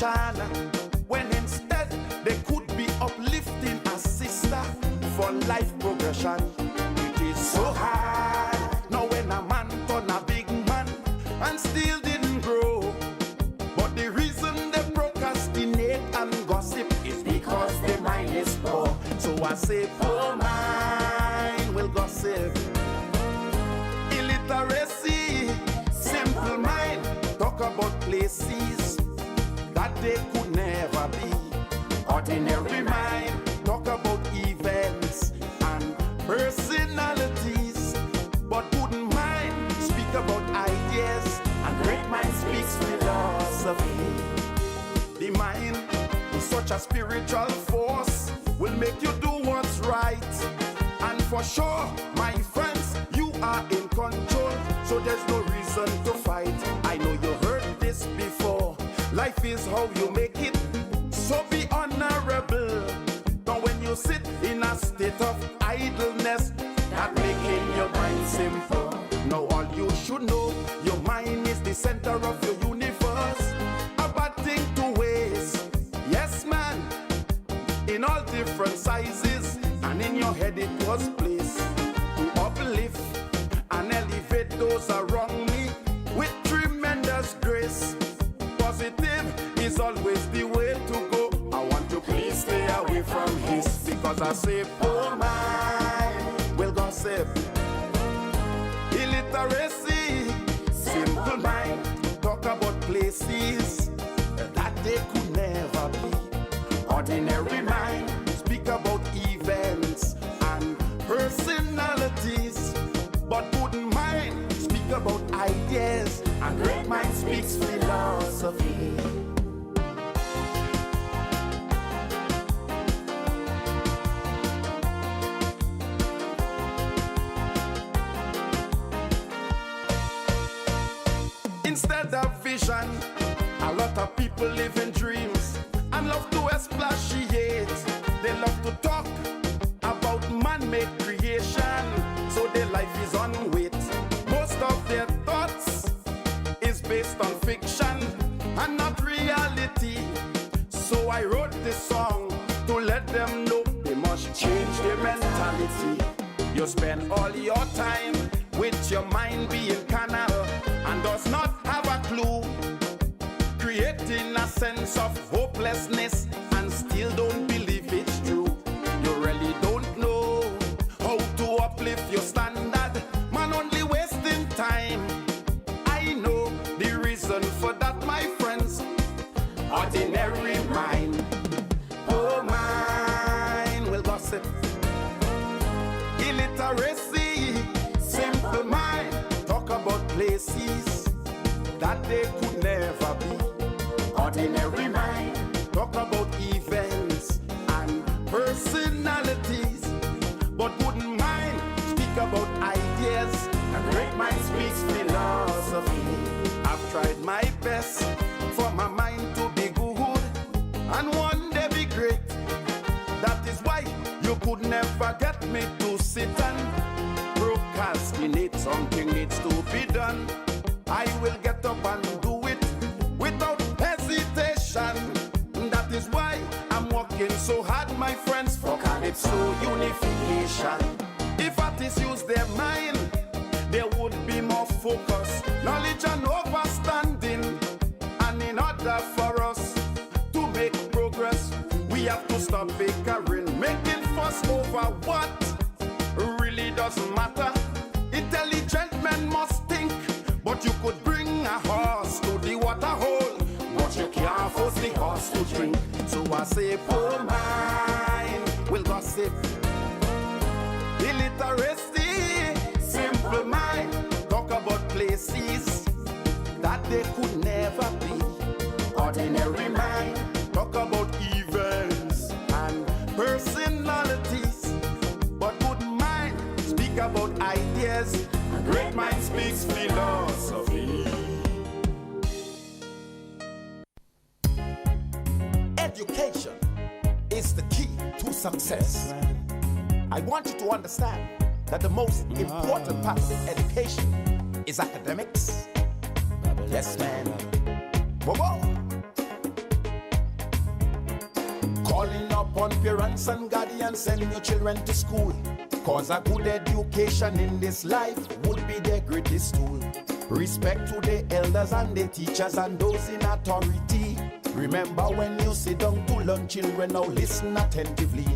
depression, when instead they could be uplifting a sister for life progression. It is so hard now when a man turn a big man and still didn't grow. But the reason they procrastinate and gossip is because their mind is poor. So I say poor mind will gossip. Illiteracy, simple mind, talk about places that they could never be. Ordinary mind, talk about events and personalities. But good mind, speak about ideas, and great mind speaks philosophy. The mind is such a spiritual force, will make you do what's right. And for sure, my friends, you are in control, so there's no reason to fight. I know you heard this before. Life is how you make it, so be honorable. Now when you sit in a state of idleness, that making your mind simple. Now all you should know, your mind is the center of your universe. A bad thing to waste, yes man, in all different sizes, and in your head it was placed to uplift and elevate those around me with tremendous grace. Positive is always the way to go. I want to please stay away from his, because I say poor mind will gossip. Illiteracy, simple mind, talk about places that they could never be. Ordinary mind, speak about events and personalities. But good mind, speak about ideas, and great mind speaks philosophy. Instead of vision, a lot of people live in dreams and love to expatiate. They love to talk about man-made creation, so their life is on wait. Most of their thoughts is based on fiction and not reality. So I wrote this song to let them know they must change their mentality. You spend all your time with your mind being carnal and does not have a clue, creating a sense of hopelessness and still don't believe it's true. You really don't know how to uplift your standard, man, only wasting time. I know the reason for that, my friends. Ordinary mind, poor mind will gossip. Illiteracy, simple mind, talk about places that they could never be. Ordinary mind, talk about events and personalities. But good mind, speak about ideas, and great mind speaks philosophy. I've tried my best for my mind to be good and one day be great. That is why you could never get me to sit and procrastinate. Something needs to be done. I will get up and do it without hesitation. That is why I'm working so hard, my friends, for Calypso unification. If artists use their mind, there would be more focus, knowledge and understanding. And in order for us to make progress, we have to stop bickering, making fuss over what really doesn't matter. Intelligent men must think, but you could bring a horse to the water hole, but you can't force the horse to drink. So I say poor mind will gossip. Illiteracy, simple mind, talk about places that they could never be. Ordinary mind, talk about events and personalities. But good mind, speak about ideas, and great mind speaks philosophy. Education is the key to success. I want you to understand that the most important part of education is academics. Yes, man. Whoa, whoa. upon parents and guardians, send your children to school. Cause a good education in this life would be their greatest tool. Respect to the elders and the teachers and those in authority. Remember when you sit down to learn, children, now listen attentively.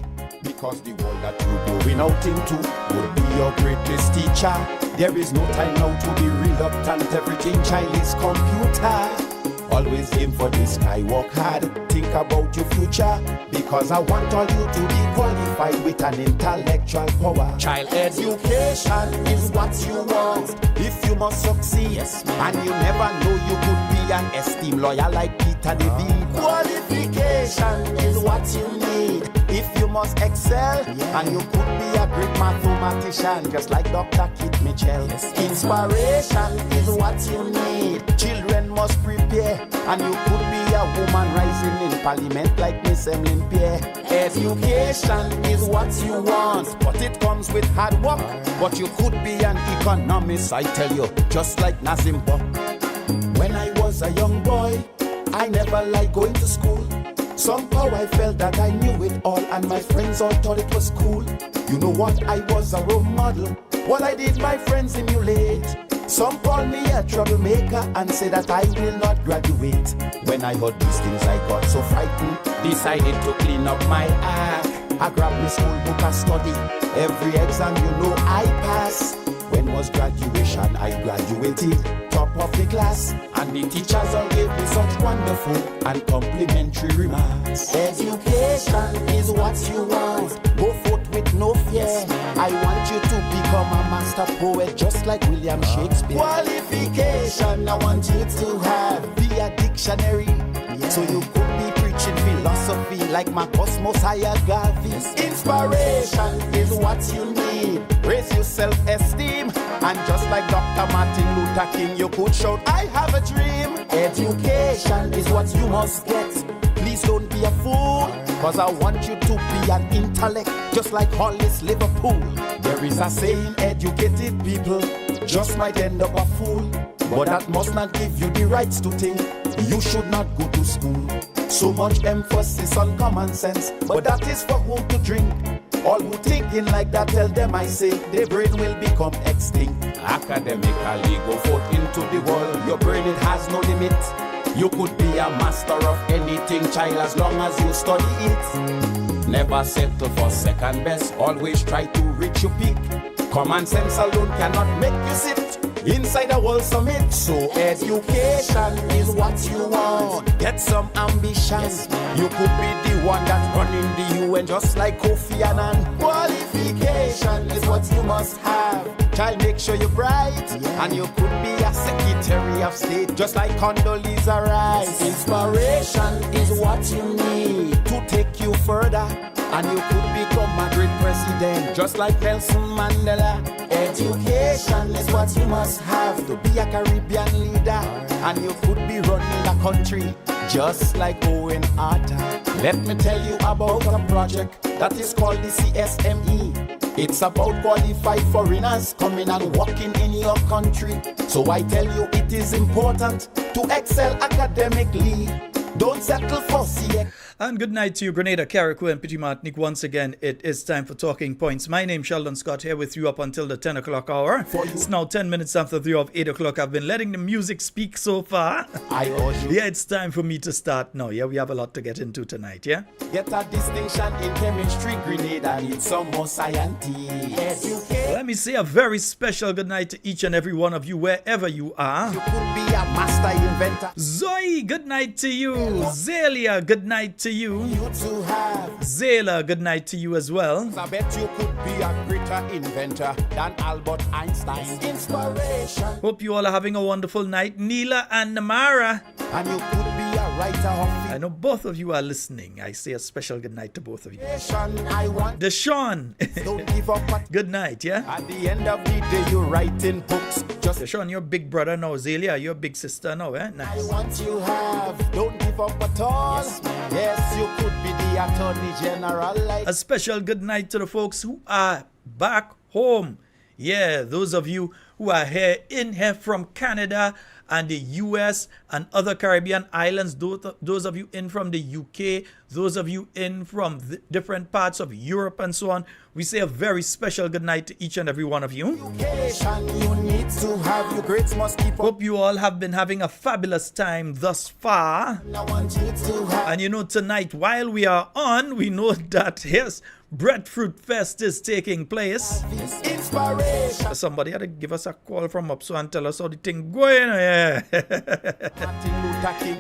Because the world that you're going out into would be your greatest teacher. There is no time now to be reluctant, everything child is computer. Always aim for the sky, work hard, think about your future. Because I want all you to be qualified with an intellectual power. Child education is what you want if you must succeed. Yes, and you never know you could be an esteemed lawyer like Peter David. Qualification is what you need if you must excel. And you could be a great mathematician just like Dr. Kit Mitchell. Inspiration is what you need. Children must prepare. And you could be a woman rising in parliament like Miss Emmeline Pierre. Education is what you want, but it comes with hard work. But you could be an economist, I tell you, just like Nazim Buck. When I was a young boy, I never liked going to school. Somehow I felt that I knew it all, and my friends all thought it was cool. You know what? I was a role model. What I did, my friends emulate. Some call me a troublemaker and say that I will not graduate. When I heard these things, I got so frightened. Decided to clean up my act. I grabbed my school book and study. Every exam, you know, I pass. When was graduation? I graduated, top of the class. And the teachers all gave me such wonderful and complimentary remarks. Education is what you want. Go forth with no fear. I want you to become a master poet just like William Shakespeare. Qualification, I want you to have. Be a dictionary. So you could be preaching philosophy like Marcus Mosiah Garvey. Inspiration is what you need. Raise your self-esteem. And just like Dr. Martin Luther King, you could shout, I have a dream. Education is what you must get. Please don't be a fool, cause I want you to be an intellect, just like Hollis Liverpool. There is a saying, educated people just might end up a fool. But that must not give you the rights to think you should not go to school. So much emphasis on common sense, but that is for whom to drink. All who thinking like that, tell them I say, their brain will become extinct. Academically go forth into the world, your brain it has no limit. You could be a master of anything, child, as long as you study it. Never settle for second best, always try to reach your peak. Common sense alone cannot make you sit inside a world summit. So education is what you want. Get some ambition. You could be the one that's running the UN just like Kofi Annan. Qualification is what you must have. Child, make sure you're bright. And you could be a Secretary of State just like Condoleezza Rice. Inspiration is what you need to take you further. And you could become a great president just like Nelson Mandela. Education is what you must have to be a Caribbean leader. And you could be running a country just like Owen Arthur. Let me tell you about a project that is called the CSME. It's about qualified foreigners coming and working in your country. So I tell you it is important to excel academically. Don't settle for CX. And good night to you, Grenada, Carriacou, and Petit Martinique. Once again, it is time for Talking Points. My name is Sheldon Scott, here with you up until the 10 o'clock hour. It's now 10 minutes after 3 of 8 o'clock. I've been letting the music speak so far. Yeah, it's time for me to start now. Yeah, we have a lot to get into tonight, yeah? Get a distinction in chemistry, Grenada needs some more scientists. Let me say a very special good night to each and every one of you, wherever you are. You could be a master inventor. Zoe, good night to you. Zelia, good night to you. You to have. Zayla, good night to you as well. I bet you could be a greater inventor than Albert Einstein. Inspiration. Hope you all are having a wonderful night. Neela and Namara. And you could be a writer of I know both of you are listening. I say a special good night to both of you. I want Deshaun. Don't give up. Good night, yeah? At the end of the day, you're writing books. Just Deshaun, your big brother now. Zelia, your big sister now, eh? Nice. I want you have. Don't give up at all. Yes, you could be the Attorney General. Like a special good night to the folks who are back home. Yeah, those of you who are here from Canada and the US and other Caribbean islands, those of you in from the UK, those of you in from different parts of Europe and so on, we say a very special good night to each and every one of you. Hope you all have been having a fabulous time thus far. And you know, tonight while we are on, we know that yes, Breadfruit Fest is taking place. Somebody had to give us a call from up so and tell us how the thing going. Yeah.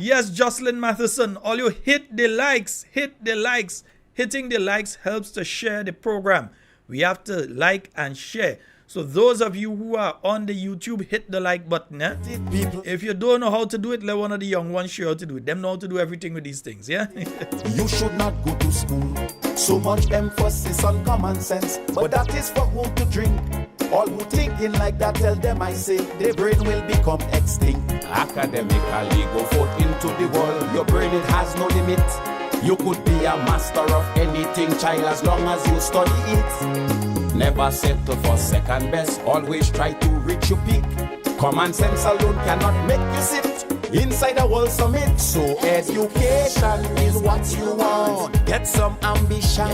Yes, Jocelyn Matheson, all you hit the likes. Hitting the likes helps to share the program. We have to like and share. So those of you who are on the YouTube, hit the like button. Eh? If you don't know how to do it, let one of the young ones show you how to do it. Them know how to do everything with these things, yeah? You should not go to school. So much emphasis on common sense. But that is for whom to drink. All who thinking like that, tell them I say, their brain will become extinct. Academically, go forth into the world. Your brain, it has no limit. You could be a master of anything, child, as long as you study it. Never settle for second best, always try to reach your peak. Common sense alone cannot make you sit inside a world summit. So education is what you want. Get some ambition.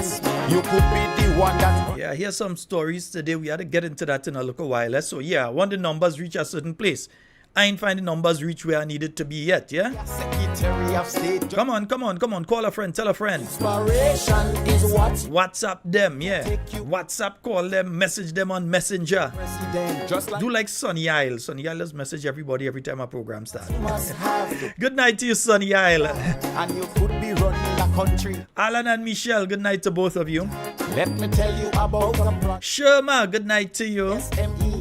You could be the one that... Yeah, here's some stories today. We had to get into that in a little while. So yeah, when the numbers reach a certain place, I ain't find the numbers reach where I needed to be yet, yeah? Secretary of State. Come on. Call a friend, tell a friend. Inspiration is what? WhatsApp them, yeah. WhatsApp, call them, message them on Messenger. Do like Sunny Isle. Sunny Isle does message everybody every time our program starts. Good night to you, Sunny Isle. And you could be running a country. Alan and Michelle, good night to both of you. Let me tell you about the Sherma, good night to you. SME.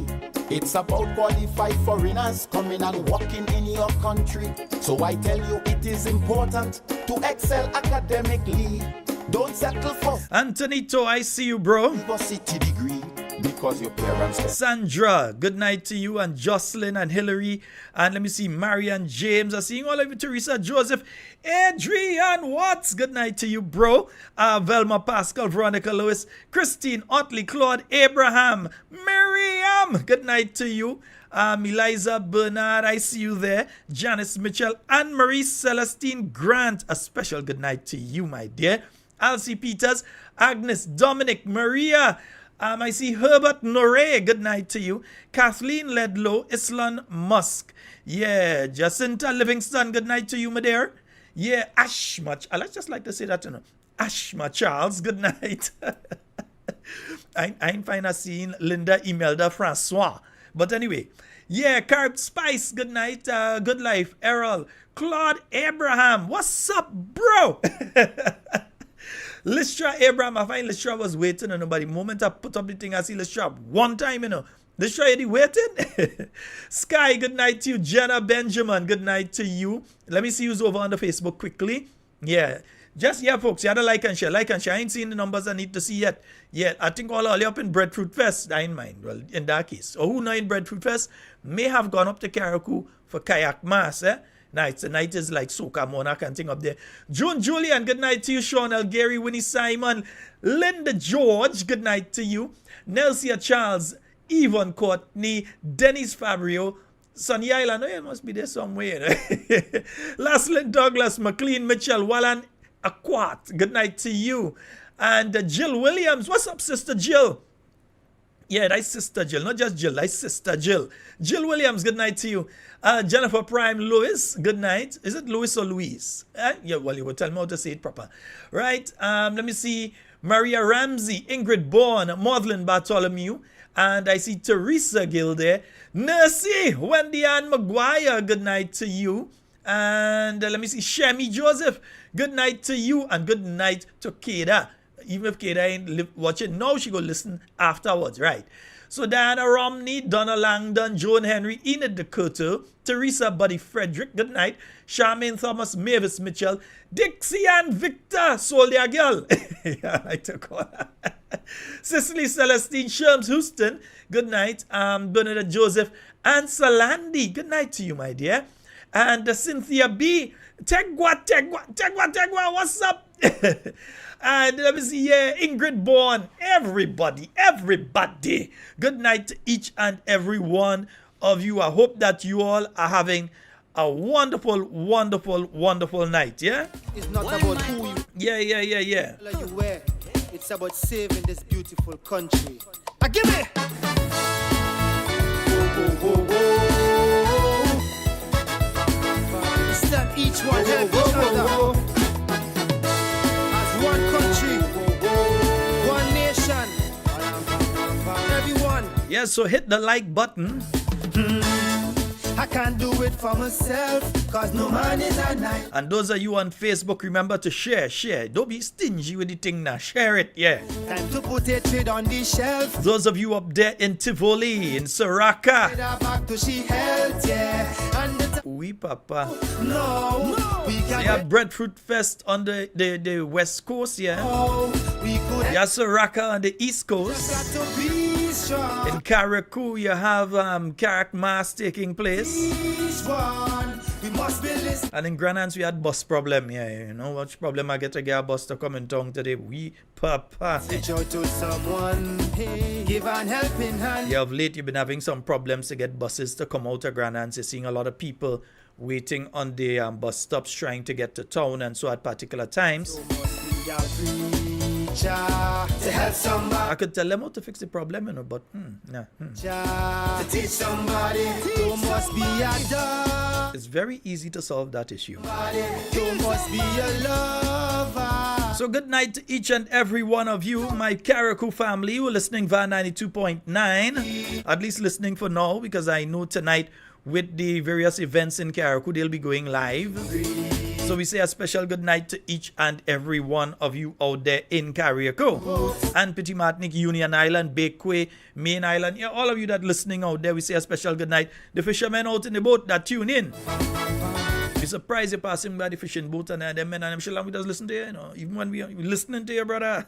It's about qualified foreigners coming and working in your country. So I tell you, it is important to excel academically. Don't settle for Antonito, I see you, bro. university degree because your parents... Sandra, good night to you, and Jocelyn and Hillary, and let me see, Marian, James, I'm seeing all of you, Teresa, Joseph, Adrian Watts, good night to you, bro. Velma, Pascal, Veronica, Lewis, Christine, Otley, Claude, Abraham, Miriam, good night to you. Eliza, Bernard, I see you there. Janice Mitchell, Anne-Marie, Celestine, Grant, a special good night to you, my dear. Elsie Peters, Agnes, Dominic, Maria, I see Herbert Nore, good night to you. Kathleen Ledlow, Islan Musk. Yeah, Jacinta Livingston, good night to you, my dear. Yeah, Ashma, I just like to say that, you know. Ashma Charles, good night. I ain't find a scene. Linda Imelda Francois. But anyway, yeah, Carb Spice, good night. Good life, Errol. Claude Abraham, what's up, bro? Listra Abraham, I find Listra was waiting on nobody. The moment I put up the thing, I see Listra one time, you know. Listra, you waiting? Sky, good night to you. Jenna Benjamin, good night to you. Let me see who's over on the Facebook quickly. Yeah. Just, yeah, folks, you had to like and share. Like and share. I ain't seen the numbers I need to see yet. Yeah, I think all up in Breadfruit Fest, I ain't mind. Well, in that case. Or who not in Breadfruit Fest may have gone up to Carriacou for kayak mass, eh? Night. The night is like Soca Monarch and thing up there. June Julian, good night to you. Sean L. Gary, Winnie Simon, Linda George, good night to you. Nelsia Charles, Yvonne Courtney, Dennis Fabrio, Sunny Island, oh, it must be there somewhere. Laslin Douglas, McLean Mitchell, Wallan Aquat, good night to you. And Jill Williams, what's up, Sister Jill? Yeah, that's Sister Jill, not just Jill, that's Sister Jill. Jill Williams, good night to you. Jennifer Prime Lewis, good night. Is it Lewis or Louise? Yeah, well, you will tell me how to say it proper. Right, let me see. Maria Ramsey, Ingrid Bourne, Maudlin Bartholomew, and I see Teresa Gill there. Nursey, Wendy Ann McGuire, good night to you. And let me see, Shemi Joseph, good night to you, and good night to Keda. Even if Keda ain't watching now, she go listen afterwards, right? So Diana Romney, Donna Langdon, Joan Henry, Enid Dakota, Teresa Buddy Frederick, good night. Charmaine Thomas, Mavis Mitchell, Dixie Ann Victor, Soldier Girl. Yeah, I like to call her. Cicely Celestine Sherms Houston, good night. Bernadette Joseph, and Salandi, good night to you, my dear. And Cynthia B. Tegwa, what's up? And let me see here, Ingrid Bourne, everybody. Good night to each and every one of you. I hope that you all are having a wonderful night, yeah? It's not about who you Yeah. you wear. It's about saving this beautiful country. Give me! It's time each one help each other. As one country, one nation, everyone. Yeah, so hit the like button. I can't do it for myself, cause no man is a knife. And those of you on Facebook, remember to share. Don't be stingy with the thing now. Share it, yeah. Time to put it trade on the shelf. Those of you up there in Tivoli, in Soraka. Get her back to she health, yeah. And the Oui, papa. no, we They can have Breadfruit Fest on the West Coast, yeah. we could You have Soraka on the East got Coast. to be strong. In Carriacou, you have Carriacou Mass taking place. Each one, we must be listening. And in Grenada, we had bus problem, yeah. You know what problem I get to get a bus to come in town today? Oui, papa. Reach out to someone, hey, give an helping hand. Yeah, of late, you've been having some problems to get buses to come out of Grenada. You're seeing a lot of people waiting on the bus stops trying to get to town, and so at particular times. Must be a preacher to help somebody. I could tell them how to fix the problem, you know, but To teach somebody, you must be a dog. it's very easy to solve that issue. You must be a lover. So good night to each and every one of you, my Carriacou family who are listening via 92.9. At least listening for now, because I know tonight with the various events in Carriacou, they'll be going live. So we say a special good night to each and every one of you out there in Carriacou. And Petit Martinique, Union Island, Bakeway, Main Island. Yeah, all of you that listening out there, we say a special good night. The fishermen out in the boat that tune in. Be surprised you're passing by the fishing boat and them men and them shall we just listen to you, you know, even when we listening to you, brother.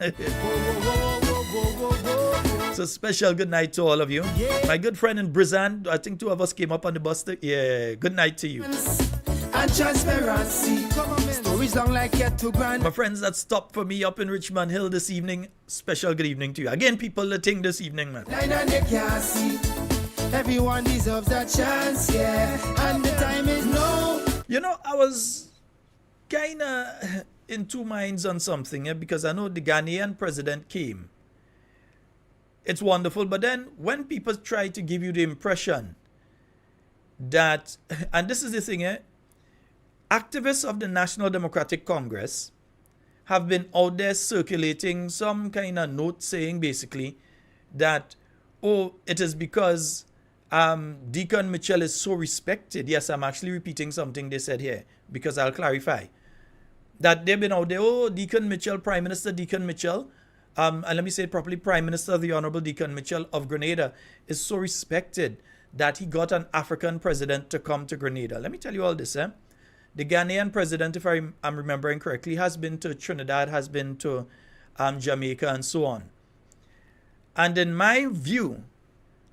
So special good night to all of you. My good friend in Brizan, I think two of us came up on the bus. Yeah, good night to you. And transparency. Stories long like yet to grand. My friends that stopped for me up in Richmond Hill this evening, special good evening to you. Again, people the thing this evening, man. Line and they can't see. Everyone deserves a chance, yeah. And the time is no. You know, I was kind of in two minds on something, because I know the Ghanaian president came. It's wonderful, but then when people try to give you the impression that, and this is the thing, activists of the National Democratic Congress have been out there circulating some kind of note saying basically that, oh, it is because Deacon Mitchell is so respected. Yes, I'm actually repeating something they said here because I'll clarify. That they've been out there, oh, Deacon Mitchell, Prime Minister Deacon Mitchell, and let me say it properly, Prime Minister the Honorable Deacon Mitchell of Grenada is so respected that he got an African president to come to Grenada. Let me tell you all this, The Ghanaian president, if I'm remembering correctly, has been to Trinidad, has been to Jamaica, and so on. And in my view,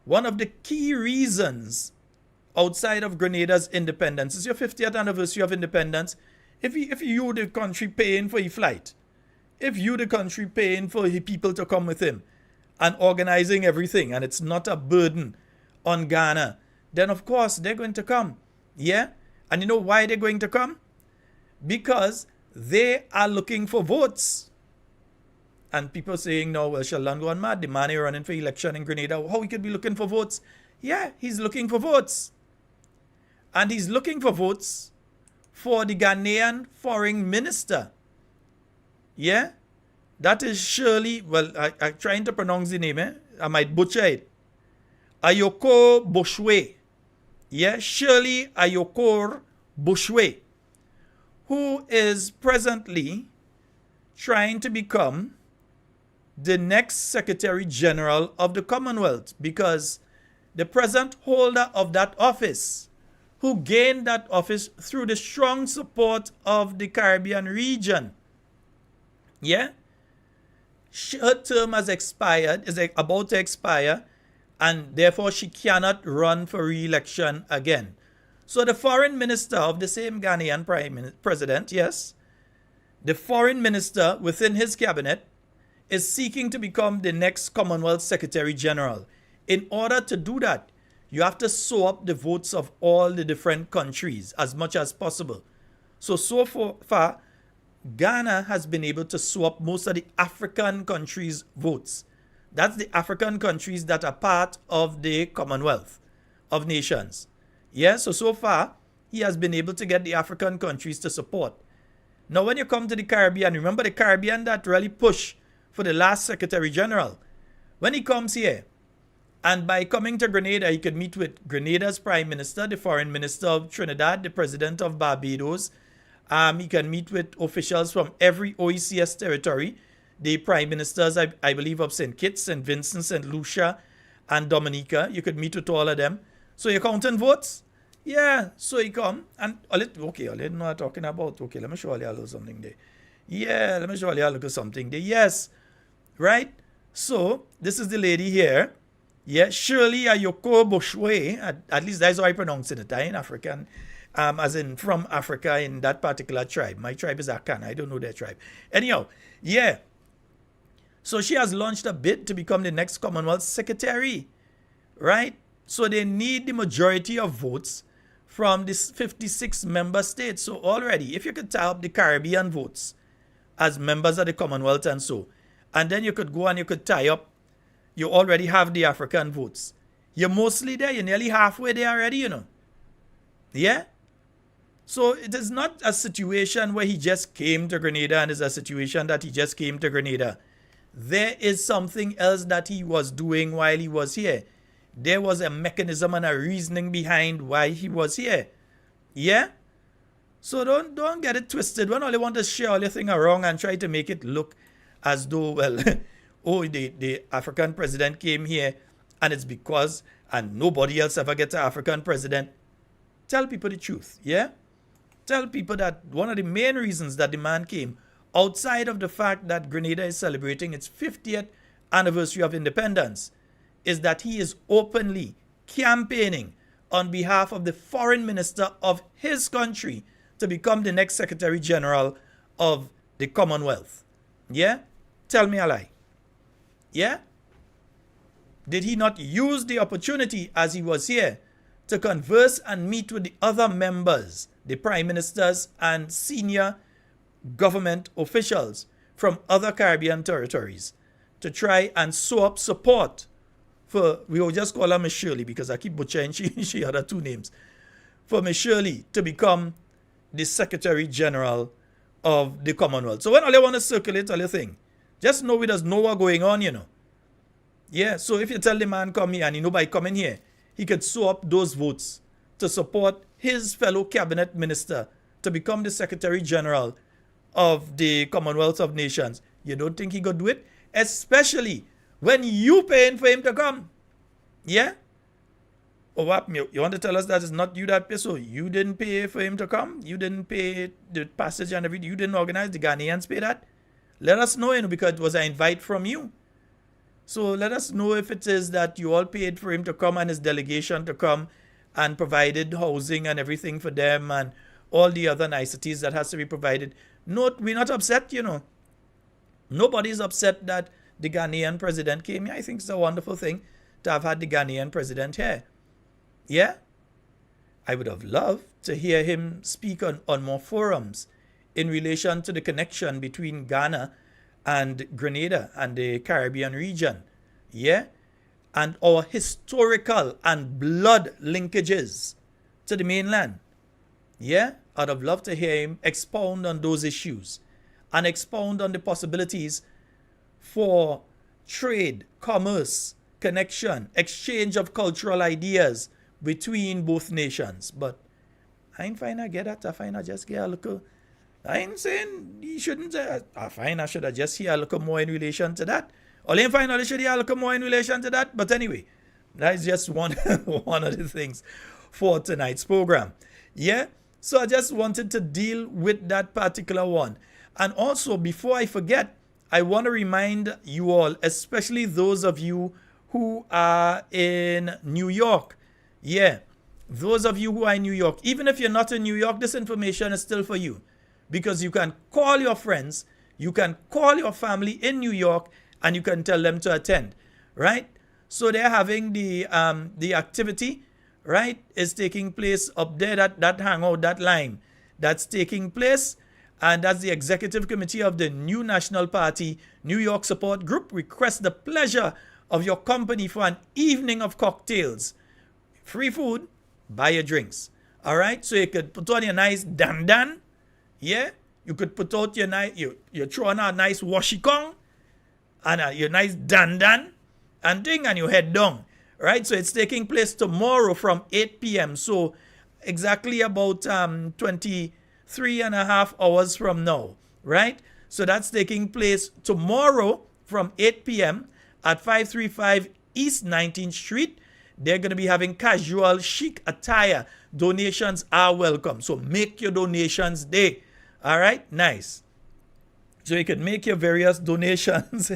one of the key reasons outside of Grenada's independence is your 50th anniversary of independence. If you the country paying for your flight, if you the country paying for the people to come with him and organizing everything, and it's not a burden on Ghana, then of course they're going to come. Yeah? And you know why they're going to come? Because they are looking for votes. And people saying, no, well, Sheldon gone mad. The man is running for election in Grenada. How he could be looking for votes? Yeah, he's looking for votes. And he's looking for votes for the Ghanaian foreign minister. Yeah? That is Shirley, well, I'm trying to pronounce the name, I might butcher it. Ayoko Boshwe. Yeah, Shirley Ayokor Boshwe, who is presently trying to become the next Secretary General of the Commonwealth, because the present holder of that office, who gained that office through the strong support of the Caribbean region, yeah, her term has expired, is about to expire, and therefore she cannot run for re-election again. So the foreign minister of the same Ghanaian president, yes, the foreign minister within his cabinet is seeking to become the next Commonwealth Secretary General. In order to do that, you have to sew up the votes of all the different countries as much as possible. So far, Ghana has been able to sew up most of the African countries' votes. That's the African countries that are part of the Commonwealth of Nations. Yeah, so far, he has been able to get the African countries to support. Now, when you come to the Caribbean, remember the Caribbean that really pushed for the last Secretary General. When he comes here, and by coming to Grenada, he could meet with Grenada's Prime Minister, the Foreign Minister of Trinidad, the President of Barbados. He can meet with officials from every OECS territory, the Prime Ministers, I believe, of St. Kitts, St. Vincent, St. Lucia, and Dominica. You could meet with all of them. So you're counting votes? Yeah, so he come, and all it know what I'm talking about. Okay, let me show you a little something there. Yeah, let me show you a little something there. Yes, right? So, this is the lady here. Yeah, Shirley Ayoko Boshwe, at least that's how I pronounce it in African, as in from Africa in that particular tribe. My tribe is Akan, I don't know their tribe. Anyhow, yeah. So she has launched a bid to become the next Commonwealth Secretary, right? So they need the majority of votes from this 56 member states. So already, if you could tie up the Caribbean votes as members of the Commonwealth and so, and then you could go and you could tie up, you already have the African votes. You're mostly there. You're nearly halfway there already, you know. Yeah? So it is not a situation where he just came to Grenada and it's a situation that he just came to Grenada. There is something else that he was doing while he was here. There was a mechanism and a reasoning behind why he was here. Yeah? So don't get it twisted. When all you want to share all your thing wrong and try to make it look as though, well, oh, the African president came here and it's because, and nobody else ever gets an African president. Tell people the truth, yeah? Tell people that one of the main reasons that the man came, outside of the fact that Grenada is celebrating its 50th anniversary of independence, is that he is openly campaigning on behalf of the foreign minister of his country to become the next Secretary General of the Commonwealth. Yeah? Tell me a lie. Yeah? Did he not use the opportunity as he was here to converse and meet with the other members, the prime ministers and senior government officials from other Caribbean territories to try and sew up support for, we will just call her Miss Shirley because I keep butchering she had her two names, for Miss Shirley to become the Secretary General of the Commonwealth. So when all you want to circulate all your thing, just know we does know what's going on, you know. Yeah, so if you tell the man come here and you know by coming here, he could sew up those votes to support his fellow cabinet minister to become the Secretary General of the Commonwealth of Nations. You don't think he could do it? Especially when you paying for him to come. Yeah? Or what? You want to tell us that it's not you that pay? So you didn't pay for him to come? You didn't pay the passage and everything? You didn't organize? The Ghanaians pay that? Let us know, you know, because it was an invite from you. So let us know if it is that you all paid for him to come and his delegation to come and provided housing and everything for them and all the other niceties that has to be provided. No, we're not upset, you know. Nobody's upset that the Ghanaian president came here. I think it's a wonderful thing to have had the Ghanaian president here. Yeah? I would have loved to hear him speak on more forums in relation to the connection between Ghana and Grenada and the Caribbean region. Yeah? And our historical and blood linkages to the mainland. Yeah? I'd have loved to hear him expound on those issues and expound on the possibilities for trade, commerce, connection, exchange of cultural ideas between both nations. But I ain't fine I get that. I find I just get a little. I ain't saying he shouldn't say. I find I should have just hear a little more in relation to that. Or I find I should hear a little more in relation to that. But anyway, that's just one of the things for tonight's program. Yeah? So I just wanted to deal with that particular one. And also, before I forget, I want to remind you all, especially those of you who are in New York. Yeah, those of you who are in New York, even if you're not in New York, this information is still for you, because you can call your friends, you can call your family in New York, and you can tell them to attend, right? So they're having the activity, right, is taking place up there, that hangout, that line, that's taking place, and that's the executive committee of the New National Party New York Support Group. Request the pleasure of your company for an evening of cocktails, free food, buy your drinks. All right, so you could put on your nice dandan, yeah. You could put out your nice, you're throwing out a nice washikong and your nice dandan and thing, and you head down. Right, so it's taking place tomorrow from 8 p.m. So exactly about 23 and a half hours from now. Right, so that's taking place tomorrow from 8 p.m. at 535 East 19th Street. They're going to be having casual chic attire. Donations are welcome. So make your donations there. All right, nice. So you can make your various donations.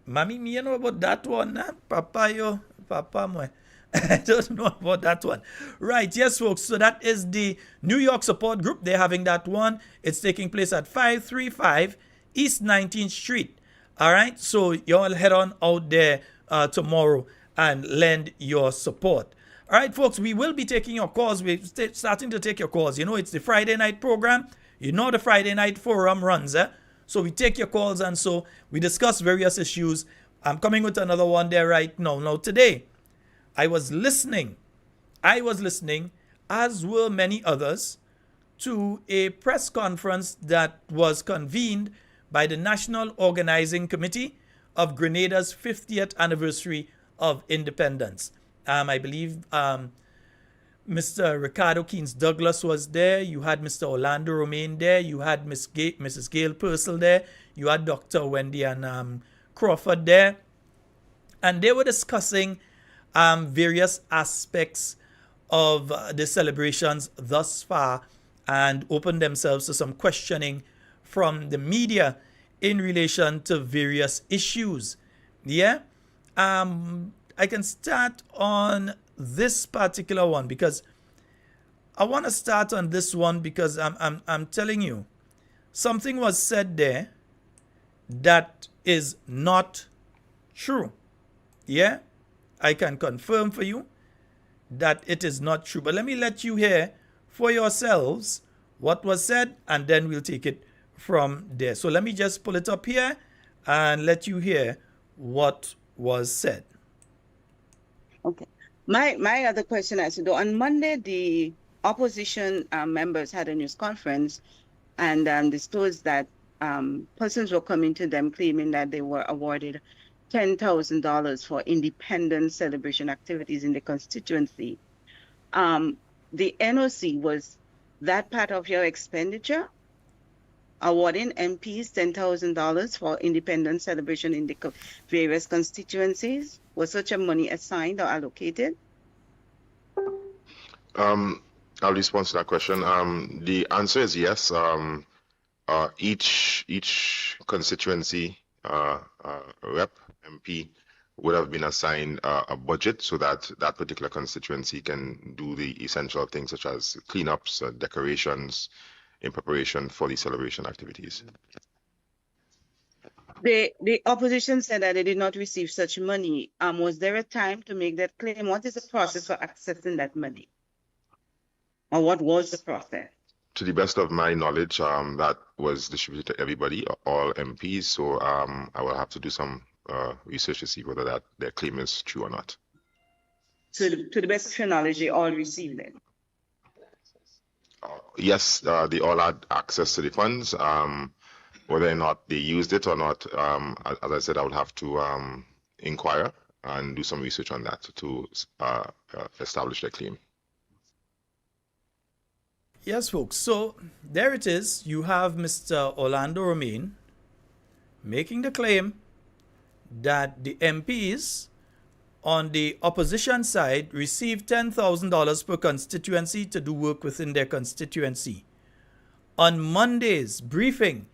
Mommy, me, you know about that one, nah? Papa, moi. I don't know about that one. Right, yes, folks. So that is the New York Support Group. They're having that one. It's taking place at 535 East 19th Street. All right, so you all head on out there tomorrow and lend your support. All right, folks, we will be taking your calls. We're starting to take your calls. You know, it's the Friday night program. You know the Friday night forum runs, eh? So we take your calls, and so we discuss various issues. I'm coming with another one there right now. Now, today, I was listening, as were many others, to a press conference that was convened by the National Organizing Committee of Grenada's 50th anniversary of independence. I believe Mr. Ricardo Keynes Douglas was there. You had Mr. Orlando Romaine there. You had Mrs. Gail Purcell there. You had Dr. Wendy and Crawford there. And they were discussing various aspects of the celebrations thus far and opened themselves to some questioning from the media in relation to various issues. Yeah? I can start on this particular one because I want to start on this one because I'm telling you, something was said there that is not true. Yeah? I can confirm for you that it is not true. But let me let you hear for yourselves what was said, and then we'll take it from there. So let me just pull it up here and let you hear what was said. Okay. My other question is, on Monday, the opposition members had a news conference and disclosed that persons were coming to them claiming that they were awarded $10,000 for independence celebration activities in the constituency. The NOC, was that part of your expenditure? Awarding MPs $10,000 for independence celebration in the various constituencies? Was such a money assigned or allocated? I'll respond to that question. The answer is yes. Each constituency rep, MP, would have been assigned a budget so that that particular constituency can do the essential things such as cleanups, decorations, in preparation for the celebration activities. The opposition said that they did not receive such money. Was there a time to make that claim? What is the process for accessing that money? Or what was the process? To the best of my knowledge, that was distributed to everybody, all MPs. So I will have to do some research to see whether their claim is true or not. So to the best of your knowledge, they all received it? Yes, they all had access to the funds. Whether or not they used it or not, as I said, I would have to inquire and do some research on that to establish their claim. Yes, folks. So there it is. You have Mr. Orlando Romaine making the claim that the MPs on the opposition side received $10,000 per constituency to do work within their constituency. On Monday's briefing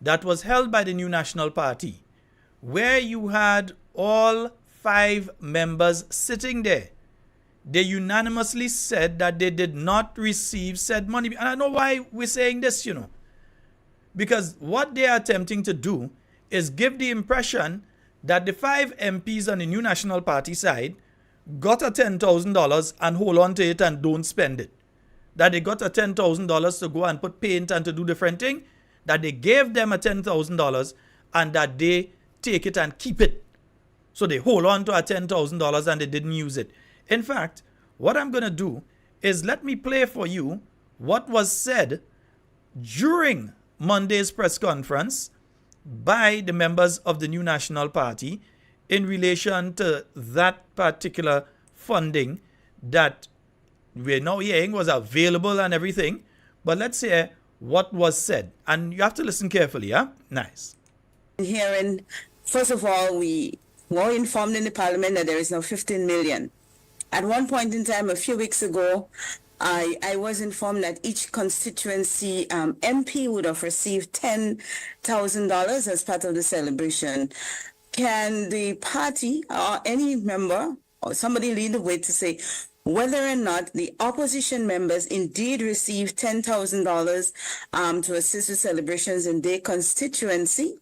that was held by the New National Party, where you had all 5 members sitting there. They unanimously said that they did not receive said money. And I know why we're saying this, because what they are attempting to do is give the impression that the 5 MPs on the New National Party side got a $10,000 and hold on to it and don't spend it. That they got a $10,000 to go and put paint and to do different thing. That they gave them a $10,000 and that they take it and keep it. So they hold on to a $10,000 and they didn't use it. In fact, what I'm going to do is let me play for you what was said during Monday's press conference by the members of the New National Party in relation to that particular funding that we're now hearing was available and everything. But let's hear what was said. And you have to listen carefully, yeah? Nice. Hearing, first of all, we were informed in the parliament that there is now 15 million. At one point in time, a few weeks ago, I was informed that each constituency MP would have received $10,000 as part of the celebration. Can the party or any member or somebody lead the way to say whether or not the opposition members indeed received $10,000 to assist with celebrations in their constituency?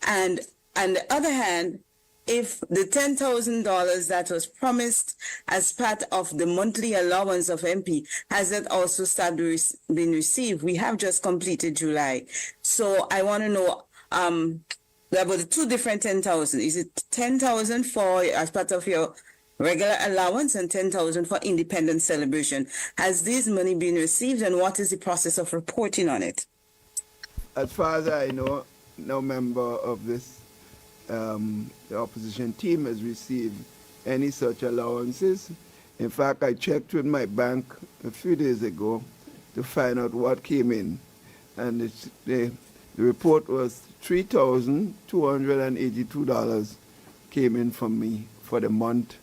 And on the other hand, if the $10,000 that was promised as part of the monthly allowance of MP, has that also started been received? We have just completed July. So I want to know about the 2 different 10,000. Is it 10,000 for as part of your regular allowance and 10,000 for independent celebration? Has this money been received and what is the process of reporting on it? As far as I know, no member of this the opposition team has received any such allowances. In fact, I checked with my bank a few days ago to find out what came in. And the report was $3,282 came in from me for the month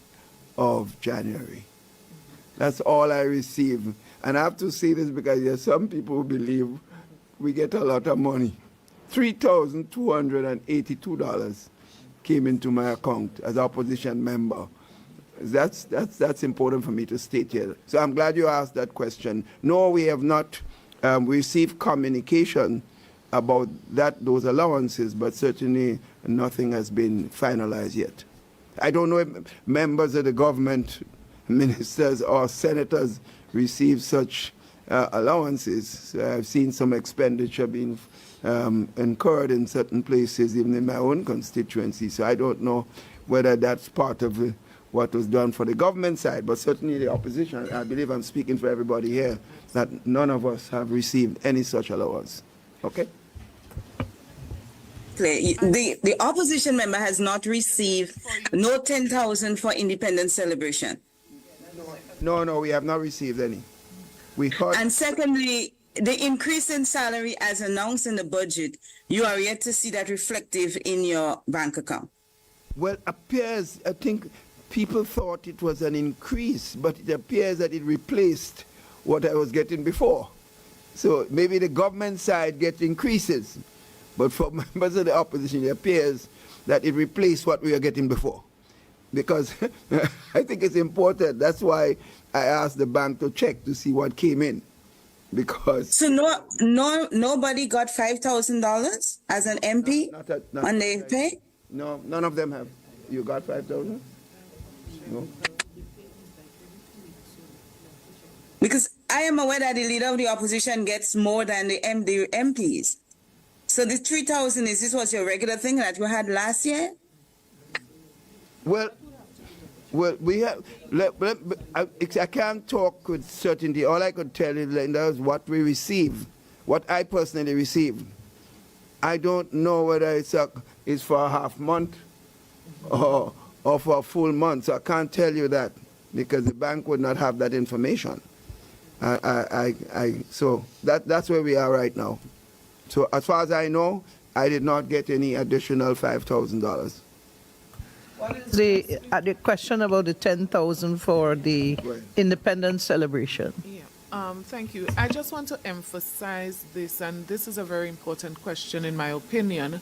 of January. That's all I received. And I have to say this because there are some people who believe we get a lot of money. $3,282 came into my account as opposition member. That's important for me to state here. So I'm glad you asked that question. No, we have not received communication about those allowances, but certainly nothing has been finalized yet. I don't know if members of the government, ministers or senators receive such allowances. I've seen some expenditure being incurred in certain places, even in my own constituency. So I don't know whether that's part of what was done for the government side, but certainly the opposition, I believe I'm speaking for everybody here, that none of us have received any such allowance. Okay? The opposition member has not received no 10,000 for independence celebration. No, we have not received any. And secondly, the increase in salary as announced in the budget, you are yet to see that reflective in your bank account. Well, appears, I think people thought it was an increase, but it appears that it replaced what I was getting before. So maybe the government side gets increases, but for members of the opposition, it appears that it replaced what we were getting before. Because I think it's important. That's why I asked the bank to check to see what came in. Because so nobody got $5,000 as an MP on their pay? No, none of them have. You got 5,000? No. Because I am aware that the leader of the opposition gets more than the MPs. So the 3,000, is this was your regular thing that you had last year? Well, we have. I can't talk with certainty. All I could tell you, Linda, is what we receive, what I personally received. I don't know whether it's for a half month or for a full month. So I can't tell you that because the bank would not have that information. So that's where we are right now. So as far as I know, I did not get any additional $5,000. What is the question about the 10,000 for the independence celebration? Yeah. Thank you. I just want to emphasize this, and this is a very important question in my opinion,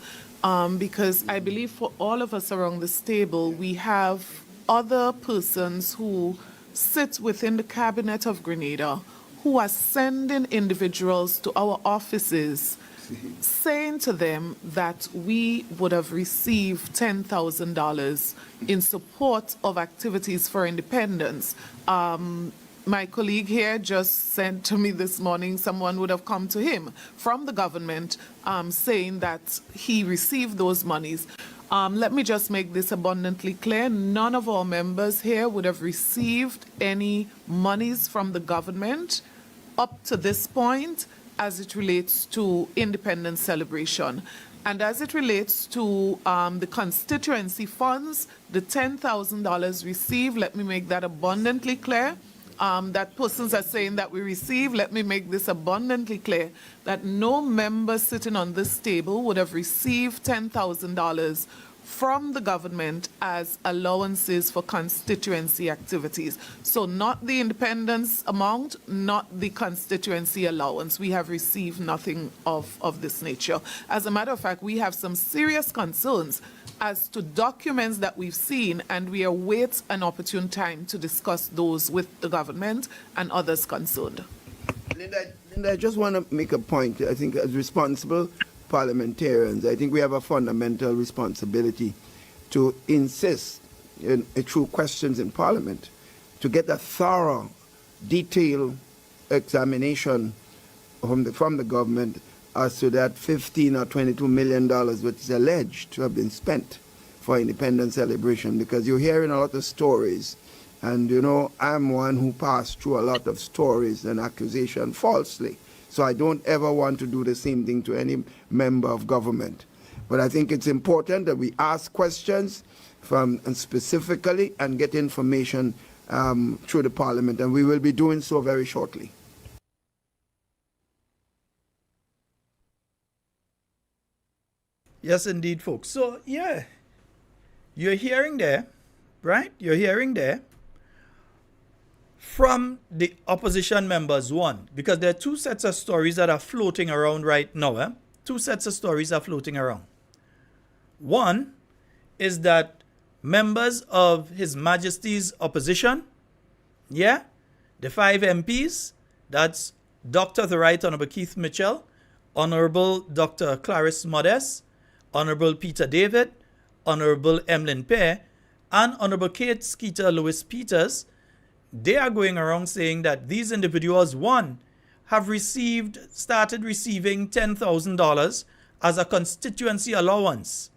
because I believe for all of us around this table, we have other persons who sit within the cabinet of Grenada who are sending individuals to our offices saying to them that we would have received $10,000 in support of activities for independence. My colleague here just said to me this morning someone would have come to him from the government saying that he received those monies. Let me just make this abundantly clear. None of our members here would have received any monies from the government up to this point as it relates to independence celebration. And as it relates to the constituency funds, the $10,000 received, let me make that abundantly clear. That persons are saying that we receive, let me make this abundantly clear, that no member sitting on this table would have received $10,000 from the government as allowances for constituency activities. So not the independence amount, not the constituency allowance. We have received nothing of this nature. As a matter of fact, we have some serious concerns as to documents that we've seen, and we await an opportune time to discuss those with the government and others concerned. Linda, I just want to make a point. I think as responsible parliamentarians, I think we have a fundamental responsibility to insist through questions in Parliament to get a thorough, detailed examination from the government as to that $15 or $22 million which is alleged to have been spent for independence celebration, because you're hearing a lot of stories, and you know I'm one who passed through a lot of stories and accusation falsely. So I don't ever want to do the same thing to any member of government. But I think it's important that we ask questions and specifically and get information through the Parliament, and we will be doing so very shortly. Yes, indeed, folks. So, yeah, you're hearing there, right? You're hearing there from the opposition members, one, because there are two sets of stories that are floating around right now. Two sets of stories are floating around. One is that members of His Majesty's opposition, the 5 MPs, that's Dr. the Right Honourable Keith Mitchell, Honourable Dr. Clarice Modest, Honourable Peter David, Honourable Emlyn Pear, and Honourable Kate Skeeter Lewis Peters, they are going around saying that these individuals, one, have started receiving $10,000 as a constituency allowance.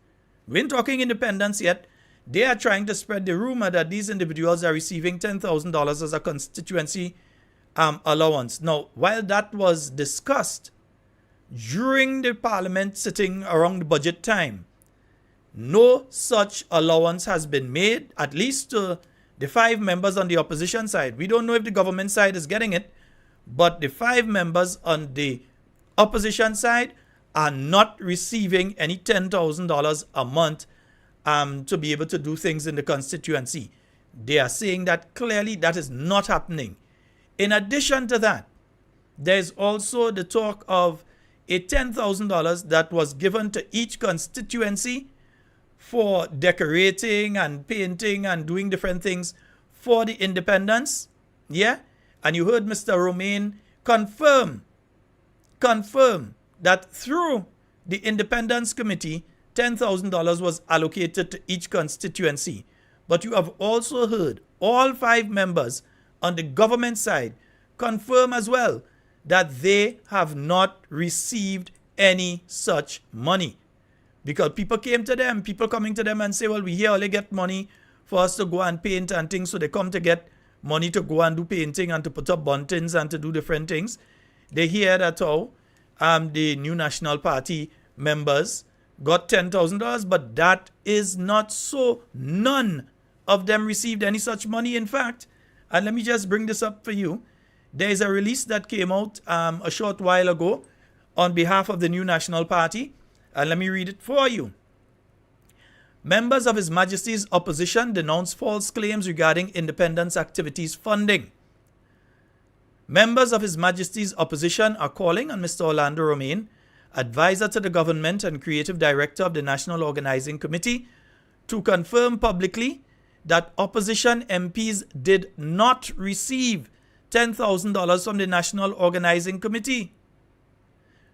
We ain't talking independence yet. They are trying to spread the rumor that these individuals are receiving $10,000 as a constituency allowance. Now, while that was discussed during the Parliament sitting around the budget time, no such allowance has been made, at least to the 5 members on the opposition side. We don't know if the government side is getting it, but the 5 members on the opposition side are not receiving any $10,000 a month to be able to do things in the constituency. They are saying that clearly that is not happening. In addition to that, there's also the talk of a $10,000 that was given to each constituency for decorating and painting and doing different things for the independence. And you heard Mr. Romaine confirm that through the Independence Committee, $10,000 was allocated to each constituency. But you have also heard all 5 members on the government side confirm as well that they have not received any such money. Because people coming to them and say, well, we here only get money for us to go and paint and things. So they come to get money to go and do painting and to put up buntings and to do different things. They hear that the New National Party members got $10,000, but that is not so. None of them received any such money, in fact. And let me just bring this up for you. There is a release that came out a short while ago on behalf of the New National Party. And let me read it for you. Members of His Majesty's opposition denounce false claims regarding independence activities funding. Members of His Majesty's opposition are calling on Mr. Orlando Romain, advisor to the government and creative director of the National Organizing Committee, to confirm publicly that opposition MPs did not receive $10,000 from the National Organizing Committee.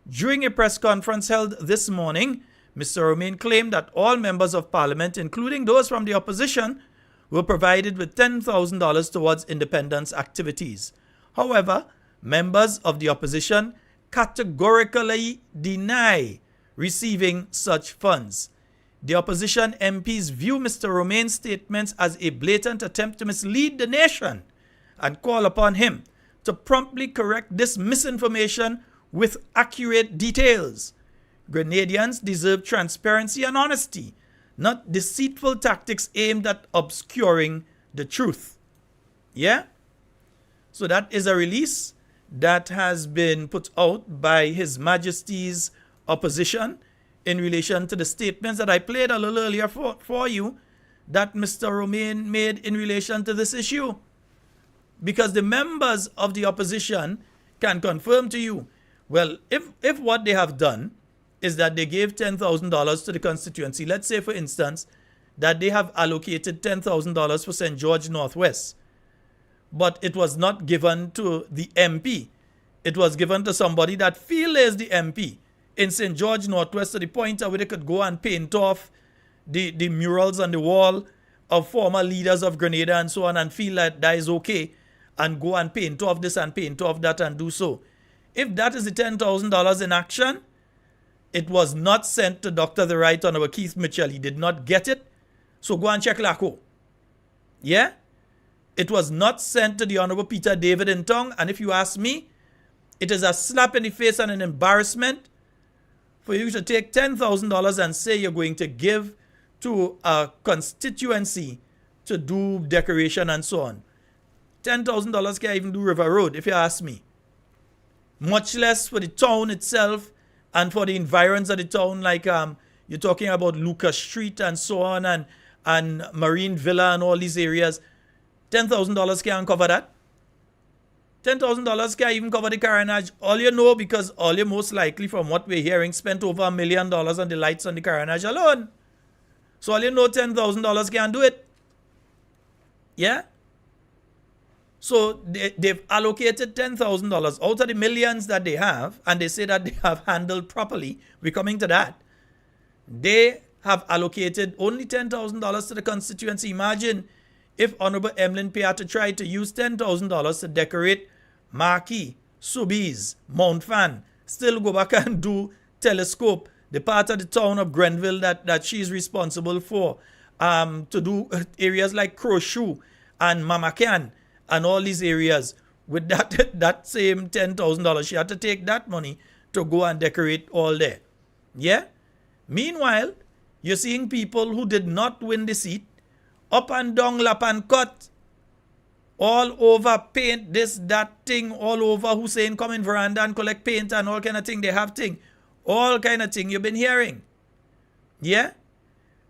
During a press conference held this morning, Mr. Romain claimed that all members of Parliament, including those from the opposition, were provided with $10,000 towards independence activities. However, members of the opposition categorically deny receiving such funds. The opposition MPs view Mr. Romain's statements as a blatant attempt to mislead the nation and call upon him to promptly correct this misinformation with accurate details. Grenadians deserve transparency and honesty, not deceitful tactics aimed at obscuring the truth. Yeah? So that is a release that has been put out by His Majesty's opposition in relation to the statements that I played a little earlier for you that Mr. Romain made in relation to this issue. Because the members of the opposition can confirm to you, well, if what they have done is that they gave $10,000 to the constituency, let's say, for instance, that they have allocated $10,000 for St. George Northwest, but it was not given to the MP. It was given to somebody that feels is the MP in St. George Northwest, to the point where they could go and paint off the murals on the wall of former leaders of Grenada and so on, and feel that is okay, and go and paint off this and paint off that and do so. If that is the $10,000 in action, it was not sent to Dr. the Right Honorable Keith Mitchell. He did not get it. So go and check LACO. Yeah? It was not sent to the Honorable Peter David in Tong. And if you ask me, it is a slap in the face and an embarrassment for you to take $10,000 and say you're going to give to a constituency to do decoration and so on. $10,000 can't even do River Road, if you ask me. Much less for the town itself and for the environs of the town, like you're talking about Lucas Street and so on, and Marine Villa and all these areas. $10,000 can't cover that. $10,000 can't even cover the Carriacou. All you know, because all you most likely, from what we're hearing, spent over $1 million on the lights on the Carriacou alone. So all you know, $10,000 can't do it. Yeah? So they've allocated $10,000 out of the millions that they have, and they say that they have handled properly. We're coming to that. They have allocated only $10,000 to the constituency. Imagine if Honorable Emlyn Pay had to try to use $10,000 to decorate Marquis, Sobeys, Mount Fan, still go back and do Telescope, the part of the town of Grenville that she's responsible for, to do areas like Crowshoe and Mamacan and all these areas. With that same $10,000, she had to take that money to go and decorate all there. Yeah? Meanwhile, you're seeing people who did not win the seat up and down lap and cut, all over paint, this, that thing, all over Hussein come in veranda and collect paint and all kind of thing. They have thing, all kind of thing you've been hearing. Yeah?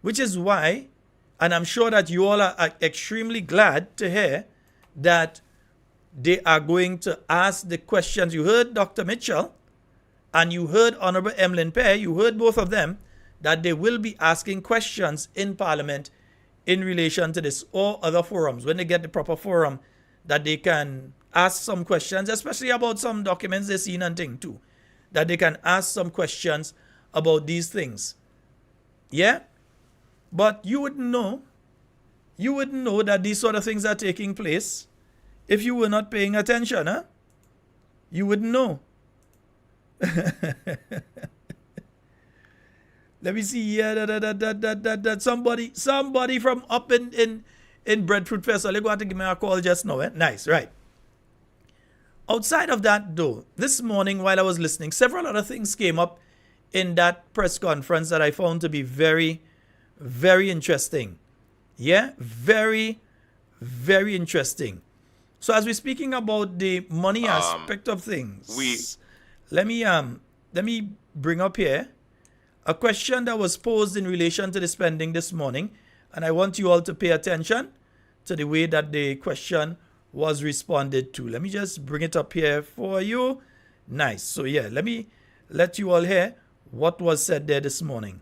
Which is why, and I'm sure that you all are extremely glad to hear that they are going to ask the questions. You heard Dr. Mitchell and you heard Honorable Emlyn Pay, you heard both of them, that they will be asking questions in Parliament in relation to this or other forums, when they get the proper forum, that they can ask some questions, especially about some documents they've seen and thing too, that they can ask some questions about these things. Yeah? But you wouldn't know that these sort of things are taking place if you were not paying attention, huh? You wouldn't know. Let me see here that somebody from up in Breadfruit Festival, they're going to give me a call just now. Nice, right. Outside of that though, this morning while I was listening, several other things came up in that press conference that I found to be very, very interesting. Yeah, very, very interesting. So as we're speaking about the money aspect of things, let me bring up here a question that was posed in relation to the spending this morning, and I want you all to pay attention to the way that the question was responded to. Let me just bring it up here for you. Nice. So yeah, let me let you all hear what was said there this morning.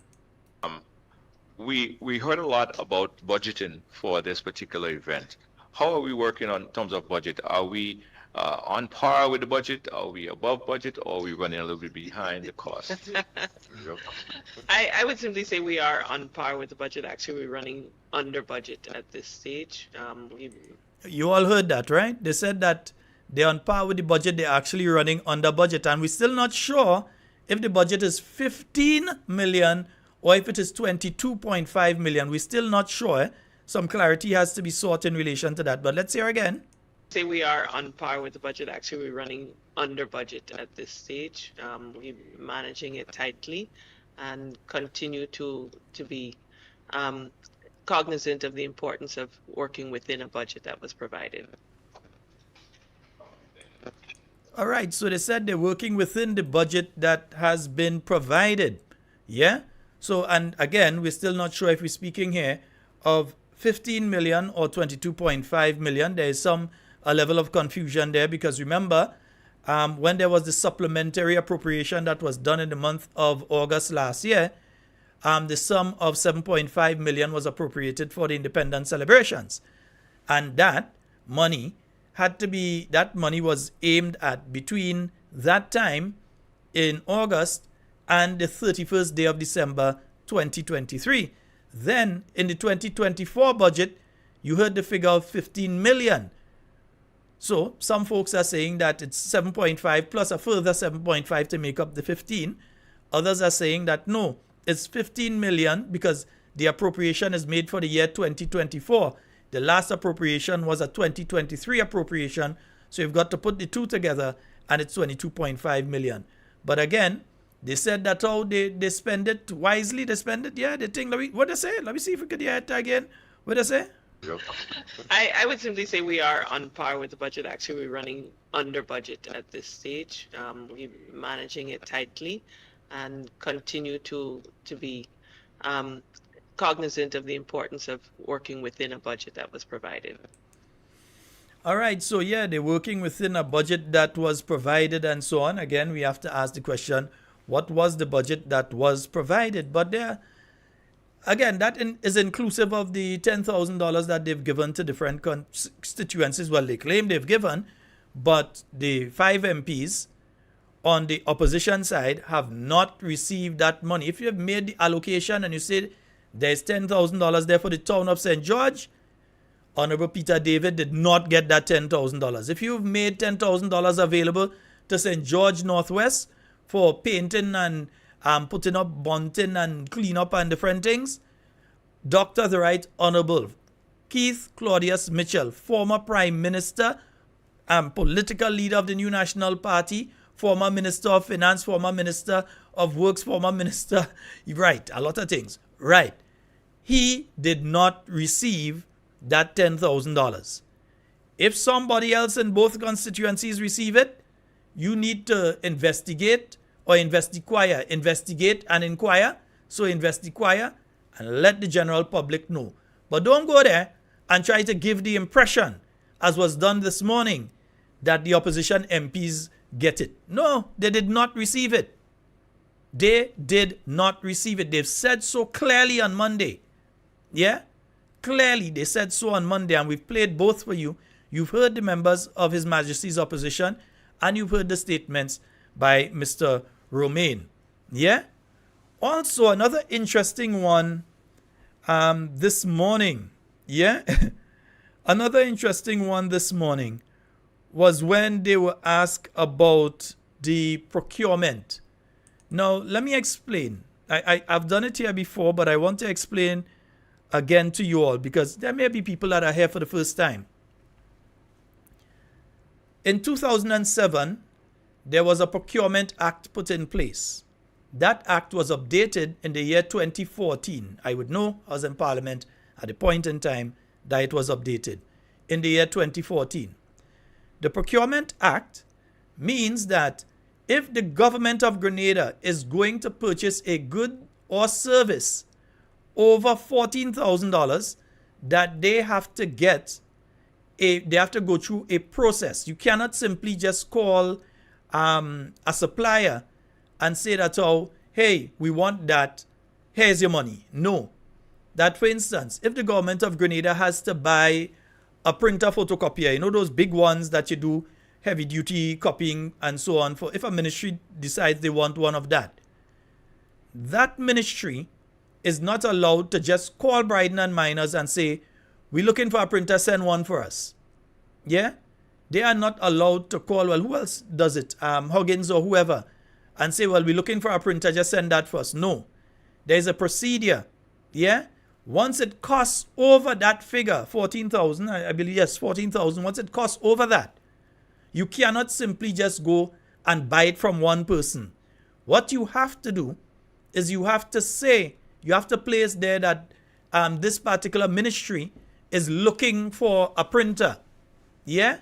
We heard a lot about budgeting for this particular event. How are we working on terms of budget? Are we on par with the budget? Are we above budget? Or are we running a little bit behind the cost? I would simply say we are on par with the budget. Actually, we're running under budget at this stage. You all heard that, right? They said that they're on par with the budget. They're actually running under budget. And we're still not sure if the budget is 15 million or if it is 22.5 million. We're still not sure. Some clarity has to be sought in relation to that. But let's hear again. Say we are on par with the budget. Actually, we're running under budget at this stage. We're managing it tightly and continue to be cognizant of the importance of working within a budget that was provided. All right, so they said they're working within the budget that has been provided. Yeah? So, and again, we're still not sure if we're speaking here of 15 million or 22.5 million. There is a level of confusion there because remember, when there was the supplementary appropriation that was done in the month of August last year, the sum of 7.5 million was appropriated for the independence celebrations. And that money was aimed at between that time in August and the 31st day of December 2023. Then in the 2024 budget, you heard the figure of 15 million. So some folks are saying that it's 7.5 plus a further 7.5 to make up the 15. Others are saying that no, it's 15 million because the appropriation is made for the year 2024. The last appropriation was a 2023 appropriation. So you've got to put the two together and it's 22.5 million. But again, they said that how they spend it wisely. They spend it, yeah, they think, what they say? Let me see if we could hear it again. What they say? I would simply say we are on par with the budget. Actually, we're running under budget at this stage. We're managing it tightly and continue to be cognizant of the importance of working within a budget that was provided. All right, so yeah, they're working within a budget that was provided and so on. Again, we have to ask the question, what was the budget that was provided? But there, again, that is inclusive of the $10,000 that they've given to different constituencies. Well, they claim they've given, but the 5 MPs on the opposition side have not received that money. If you've made the allocation and you say there's $10,000 there for the town of St. George, Honorable Peter David did not get that $10,000. If you've made $10,000 available to St. George Northwest for painting and putting up bunting and clean up and different things, Dr. the Right Honorable Keith Claudius Mitchell, former Prime Minister and political leader of the New National Party, former Minister of Finance, former Minister of Works, former Minister, right, a lot of things, right. He did not receive that $10,000. If somebody else in both constituencies receive it, you need to investigate or investigate and inquire. So inquire and let the general public know. But don't go there and try to give the impression, as was done this morning, that the opposition MPs get it. No, they did not receive it. They did not receive it. They've said so clearly on Monday. Yeah? Clearly, they said so on Monday, and we've played both for you. You've heard the members of His Majesty's opposition, and you've heard the statements by Mr. Romaine. Yeah? Also, another interesting one this morning. Yeah? Another interesting one this morning was when they were asked about the procurement. Now, let me explain. I've done it here before, but I want to explain again to you all because there may be people that are here for the first time. In 2007, there was a Procurement Act put in place. That act was updated in the year 2014. I would know, I was in Parliament at the point in time that it was updated in the year 2014. The Procurement Act means that if the government of Grenada is going to purchase a good or service over $14,000, that they have to get they have to go through a process. You cannot simply just call a supplier and say that, oh, hey, we want that, here's your money. No. That, for instance, if the government of Grenada has to buy a printer photocopier, you know those big ones that you do heavy duty copying and so on, for if a ministry decides they want one of that, that ministry is not allowed to just call Bryden and Miners and say, we're looking for a printer, send one for us. Yeah? They are not allowed to call, well, who else does it? Huggins or whoever, and say, well, we're looking for a printer, just send that for us. No. There's a procedure. Yeah? Once it costs over that figure, 14,000, I believe, yes, 14,000, once it costs over that, you cannot simply just go and buy it from one person. What you have to do is you have to say, you have to place there that this particular ministry is looking for a printer. Yeah?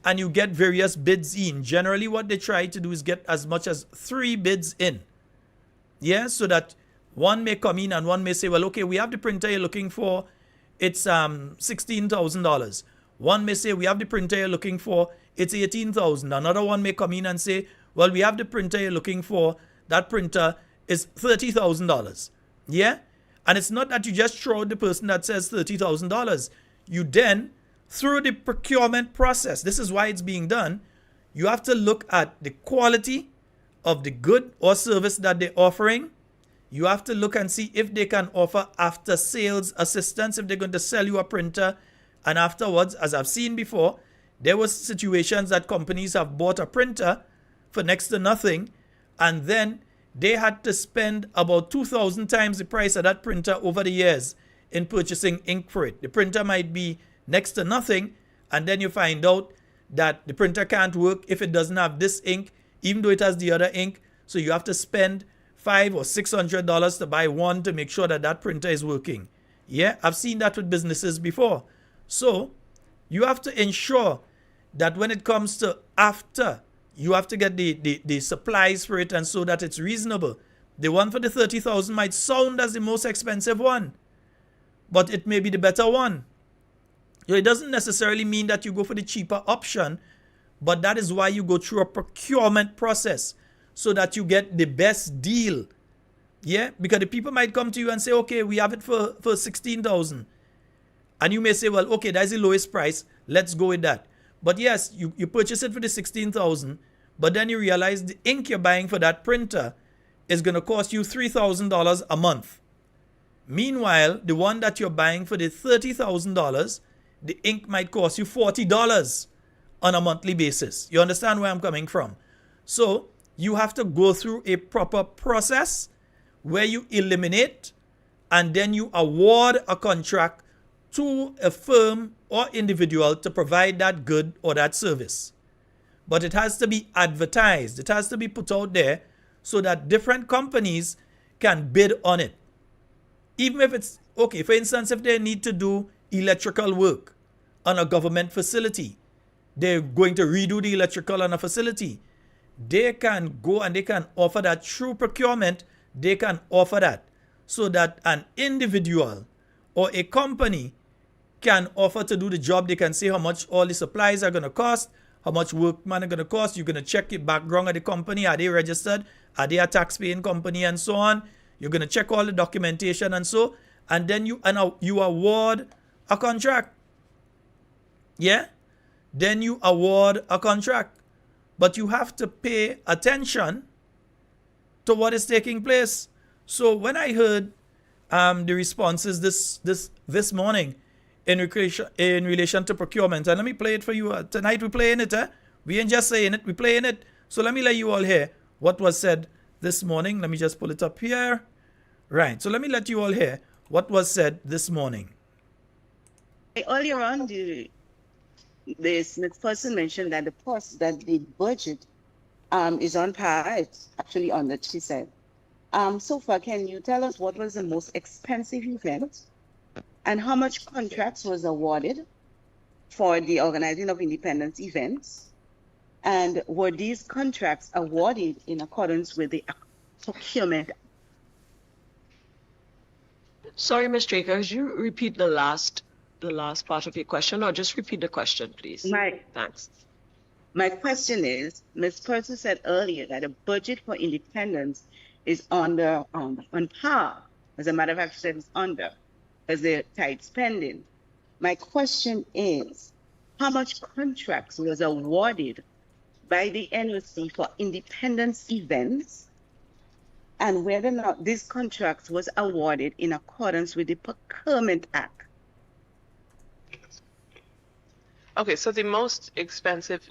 And you get various bids in. Generally, what they try to do is get as much as 3 bids in. Yeah? So that one may come in and one may say, well, okay, we have the printer you're looking for. It's $16,000. One may say, we have the printer you're looking for. It's $18,000. Another one may come in and say, well, we have the printer you're looking for. That printer is $30,000. Yeah? And it's not that you just throw out the person that says $30,000. You then, through the procurement process, this is why it's being done, you have to look at the quality of the good or service that they're offering. You have to look and see if they can offer after sales assistance, if they're going to sell you a printer. And afterwards, as I've seen before, there was situations that companies have bought a printer for next to nothing, and then they had to spend about 2,000 times the price of that printer over the years in purchasing ink for it. The printer might be next to nothing, and then you find out that the printer can't work if it doesn't have this ink, even though it has the other ink. So you have to spend $500 or $600 to buy one to make sure that that printer is working. Yeah, I've seen that with businesses before. So you have to ensure that when it comes to after, you have to get the supplies for it, and so that it's reasonable. The one for the 30,000 might sound as the most expensive one, but it may be the better one. So it doesn't necessarily mean that you go for the cheaper option, but that is why you go through a procurement process so that you get the best deal. Yeah, because the people might come to you and say, okay, we have it for 16,000. And you may say, well, okay, that's the lowest price. Let's go with that. But yes, you purchase it for the 16,000, but then you realize the ink you're buying for that printer is going to cost you $3,000 a month. Meanwhile, the one that you're buying for the $30,000, the ink might cost you $40 on a monthly basis. You understand where I'm coming from? So you have to go through a proper process where you eliminate and then you award a contract to a firm or individual to provide that good or that service. But it has to be advertised. It has to be put out there so that different companies can bid on it. Even if it's, okay, for instance, if they need to do electrical work on a government facility, they're going to redo the electrical on a facility, they can go and they can offer that through procurement. They can offer that so that an individual or a company can offer to do the job. They can say how much all the supplies are going to cost, how much workmen are going to cost. You're going to check the background of the company. Are they registered? Are they a tax-paying company and so on? You're going to check all the documentation and so, and then you award a contract. Yeah? Then you award a contract. But you have to pay attention to what is taking place. So when I heard the responses this morning in relation to procurement, and let me play it for you. Tonight we're playing it. We ain't just saying it, we're playing it. So let me let you all hear what was said this morning. Let me just pull it up here. Right, so let me let you all hear what was said this morning. Earlier on, the Smith person mentioned that the budget is on par. It's actually on that, she said. So far, can you tell us what was the most expensive event and how much contracts was awarded for the organizing of independence events? And were these contracts awarded in accordance with the procurement? Sorry, Ms. Draker, could you repeat the last the last part of your question, or just repeat the question, please. Thanks. My question is, Ms. Purser said earlier that the budget for independence is on par. As a matter of fact, she said it's under, as they're tight spending. My question is, how much contracts was awarded by the NOC for independence events, and whether or not this contract was awarded in accordance with the Procurement Act? Okay, so the most expensive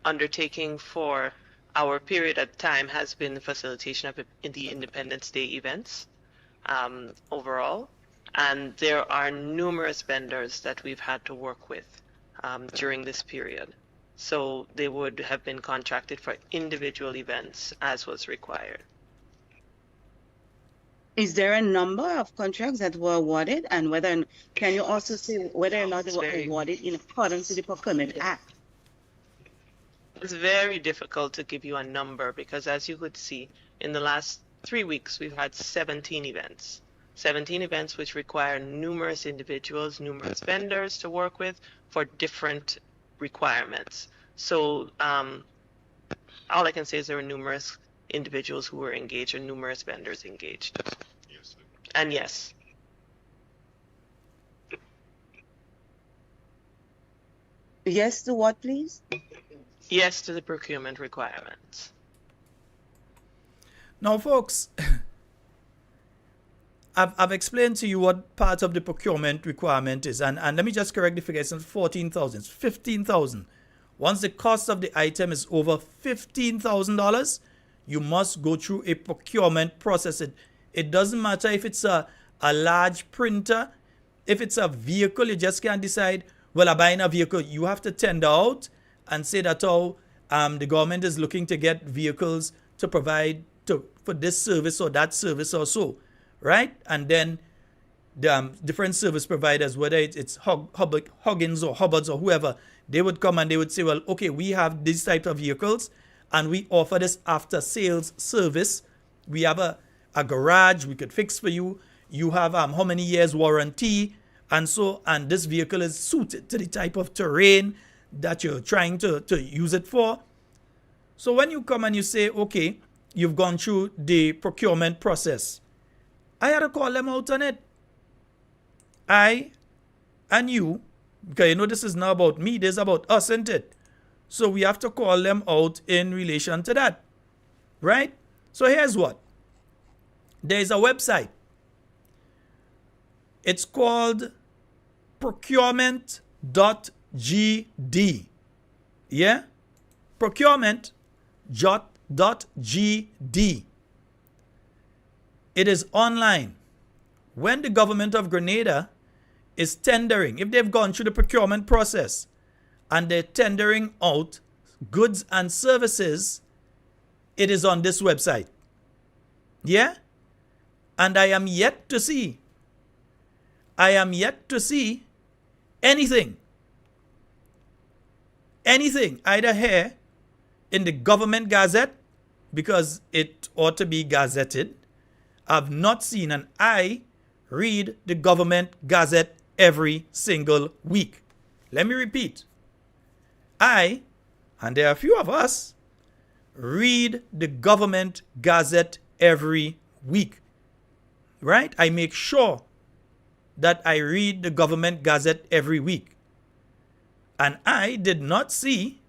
undertaking for our period of time has been the facilitation of the Independence Day events overall. And there are numerous vendors that we've had to work with during this period. So they would have been contracted for individual events as was required. Is there a number of contracts that were awarded, and can you also say whether or not they were awarded in accordance with the Procurement Act? It's very difficult to give you a number because, as you could see, in the last 3 weeks, we've had 17 events. 17 events which require numerous individuals, numerous vendors to work with for different requirements. So all I can say is there were numerous individuals who were engaged and numerous vendors engaged. Yes. And yes. Yes to what, please? Yes to the procurement requirements. Now, folks, I've explained to you what part of the procurement requirement is, and let me just correct the figure. It's not 14,000, it's 15,000. Once the cost of the item is over $15,000, you must go through a procurement process. It doesn't matter if it's a large printer, if it's a vehicle, you just can't decide, well, I'm buying a vehicle. You have to tender out and say that the government is looking to get vehicles to provide for this service or that service or so, right? And then the different service providers, whether it's Huggins or Hubbards or whoever, they would come and they would say, well, okay, we have these type of vehicles and we offer this after sales service. We have a garage we could fix for you. You have how many years warranty, and this vehicle is suited to the type of terrain that you're trying to use it for. So when you come and you say, okay, you've gone through the procurement process, I had to call them out on it. I and you, because you know this is not about me, this is about us, isn't it? So we have to call them out in relation to that, right? So here's what. There is a website. It's called procurement.gd. Yeah? Procurement.gd. It is online. When the government of Grenada is tendering, if they've gone through the procurement process and they're tendering out goods and services, it is on this website. Yeah? And I am yet to see anything either here in the government gazette, because it ought to be gazetted. I've not seen, and I read the government gazette every single week. Let me repeat. I, and there are a few of us, read the government gazette every week. Right? I make sure that I read the government gazette every week. And I did not see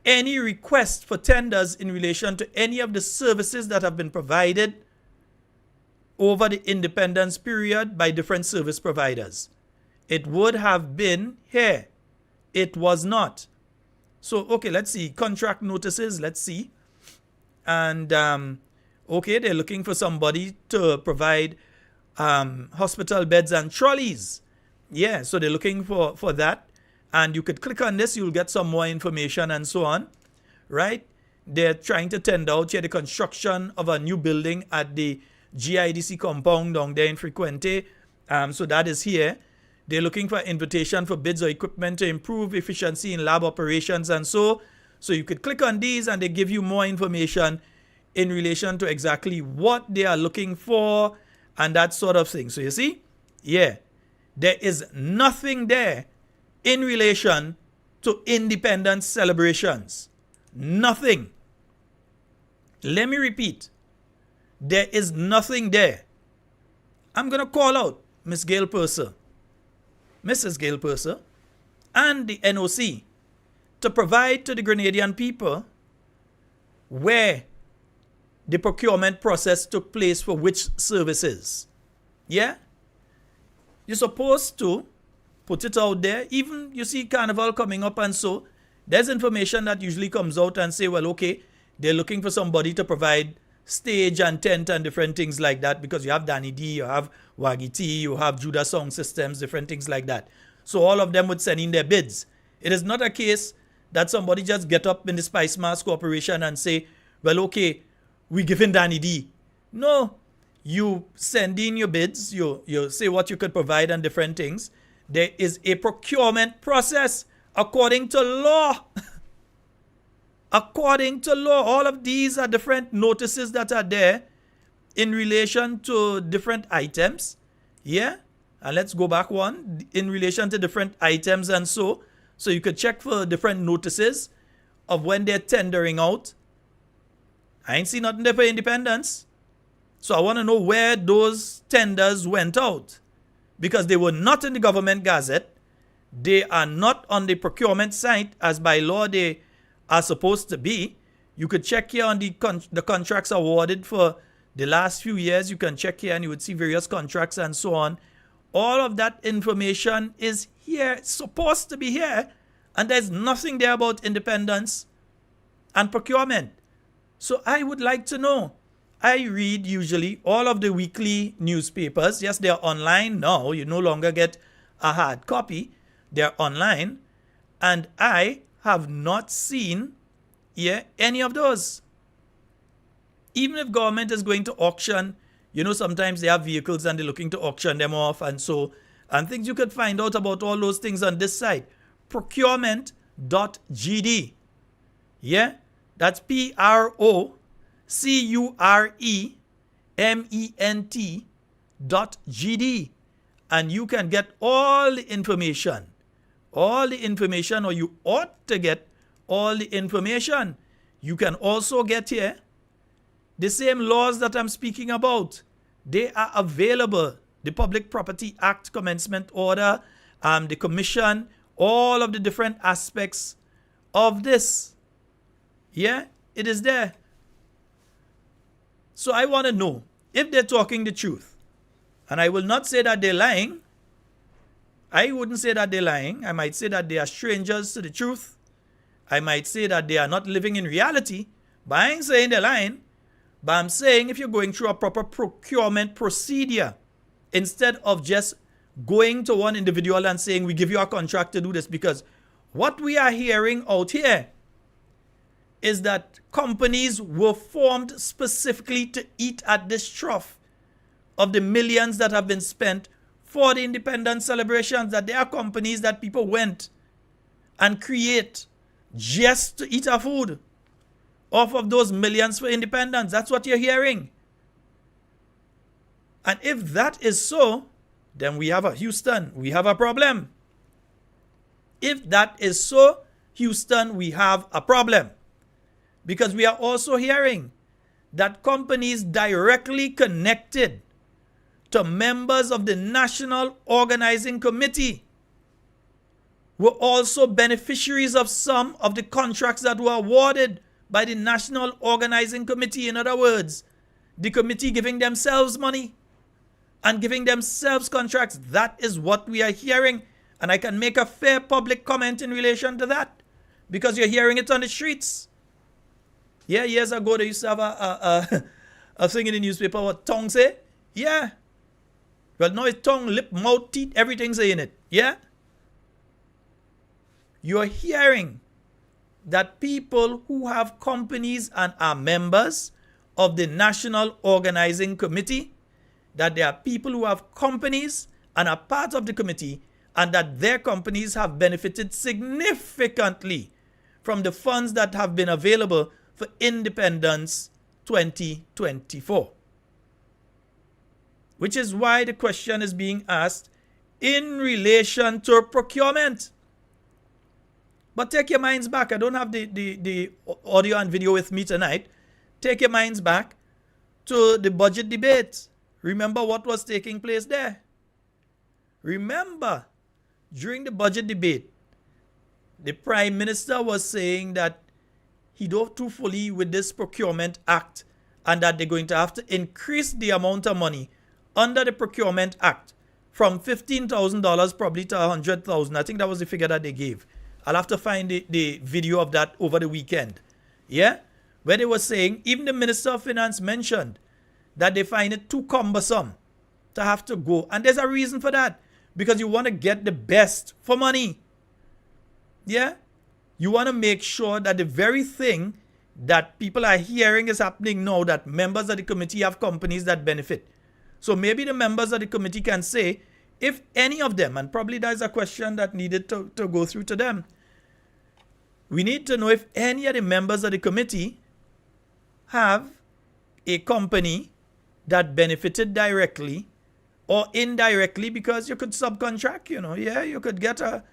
any request for tenders in relation to any of the services that have been provided over the independence period by different service providers. It would have been here. It was not. So, okay, let's see. Contract notices, let's see. And, okay, they're looking for somebody to provide hospital beds and trolleys. Yeah, so they're looking for that. And you could click on this, you'll get some more information and so on, right? They're trying to tender out here the construction of a new building at the GIDC compound down there in Frequente. So that is here. They're looking for invitation for bids or equipment to improve efficiency in lab operations and so you could click on these and they give you more information in relation to exactly what they are looking for and that sort of thing. So you see, yeah, There is nothing there in relation to independence celebrations. Nothing. Let me repeat. There is nothing there. I'm going to call out Miss Gail Purser, Mrs. Gail Purser, and the NOC to provide to the Grenadian people where the procurement process took place for which services. Yeah? You're supposed to put it out there. Even you see Carnival coming up and so, there's information that usually comes out and say, well, okay, they're looking for somebody to provide stage and tent and different things like that, because you have Danny D, you have Waggy T, you have Judah Sound Systems, different things like that. So all of them would send in their bids. It is not a case that somebody just get up in the Spice Mass Corporation and say, well, okay, we giving Danny D. No, you send in your bids, you say what you could provide and different things. There is a procurement process according to law. According to law, all of these are different notices that are there in relation to different items. Yeah? And let's go back one. In relation to different items and so you could check for different notices of when they're tendering out. I ain't seen nothing there for independence. So I want to know where those tenders went out. Because they were not in the government gazette. They are not on the procurement site as by law they are supposed to be. You could check here on the contracts awarded for the last few years. You can check here and you would see various contracts and so on. All of that information is here. It's supposed to be here. And there's nothing there about independence and procurement. So I would like to know. I read usually all of the weekly newspapers. Yes, they're online now. You no longer get a hard copy. They're online. And I have not seen any of those. Even if government is going to auction, sometimes they have vehicles and they're looking to auction them off and so, and things you could find out about all those things on this site. Procurement.gd. Yeah? That's PROCUREMENT.gd. And you can get all the information. All the information, or you ought to get all the information. You can also get here the same laws that I'm speaking about. They are available. The Public Property Act Commencement Order, the Commission, all of the different aspects of this. Yeah, it is there. So I want to know if they're talking the truth. And I will not say that they're lying. I wouldn't say that they're lying. I might say that they are strangers to the truth. I might say that they are not living in reality. But I ain't saying they're lying. But I'm saying if you're going through a proper procurement procedure, instead of just going to one individual and saying, we give you a contract to do this, because what we are hearing out here is that companies were formed specifically to eat at this trough of the millions that have been spent for the independence celebrations, that there are companies that people went and create just to eat our food off of those millions for independence. That's what you're hearing. And if that is so, then we have a Houston, we have a problem. If that is so, Houston, we have a problem. Because we are also hearing that companies directly connected to members of the National Organizing Committee were also beneficiaries of some of the contracts that were awarded by the National Organizing Committee. In other words, the committee giving themselves money and giving themselves contracts. That is what we are hearing. And I can make a fair public comment in relation to that, because you're hearing it on the streets. Yeah, years ago they used to have a thing in the newspaper, what tongue say? Yeah. Well, now it's tongue, lip, mouth, teeth, everything's in it. Yeah? You're hearing that people who have companies and are members of the National Organizing Committee, that there are people who have companies and are part of the committee, and that their companies have benefited significantly from the funds that have been available for Independence 2024. Which is why the question is being asked, in relation to procurement. But take your minds back. I don't have the audio and video with me tonight. Take your minds back to the budget debate. Remember what was taking place there. Remember, during the budget debate, the Prime Minister was saying that he don't too fully with this Procurement Act and that they're going to have to increase the amount of money under the Procurement Act from $15,000 probably to $100,000. I think that was the figure that they gave. I'll have to find the video of that over the weekend. Yeah? Where they were saying, even the Minister of Finance mentioned that they find it too cumbersome to have to go. And there's a reason for that. Because you want to get the best for money. Yeah? You want to make sure that the very thing that people are hearing is happening now, that members of the committee have companies that benefit. So maybe the members of the committee can say, if any of them, and probably that's a question that needed to go through to them, we need to know if any of the members of the committee have a company that benefited directly or indirectly, because you could subcontract, Yeah, you could get a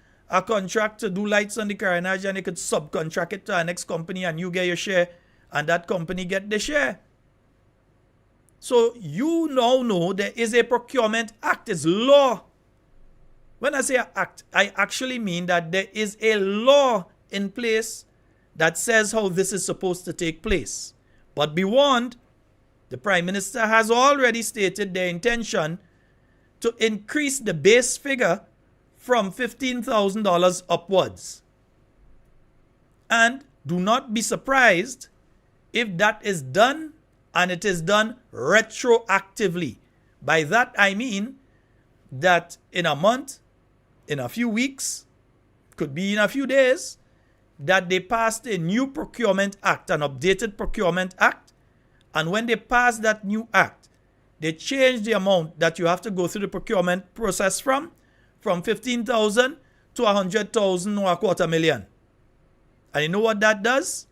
contract to do lights on the Carriacou and you could subcontract it to our next company and you get your share and that company get the share. So you now know there is a Procurement Act. It's law. When I say act, I actually mean that there is a law in place that says how this is supposed to take place. But be warned, the Prime Minister has already stated their intention to increase the base figure from $15,000 upwards. And do not be surprised if that is done and it is done retroactively. By that I mean that in a month, in a few weeks, could be in a few days, that they passed a new Procurement Act, an updated Procurement Act. And when they pass that new act, they change the amount that you have to go through the procurement process from $15,000 to $100,000 or $250,000. And you know what that does?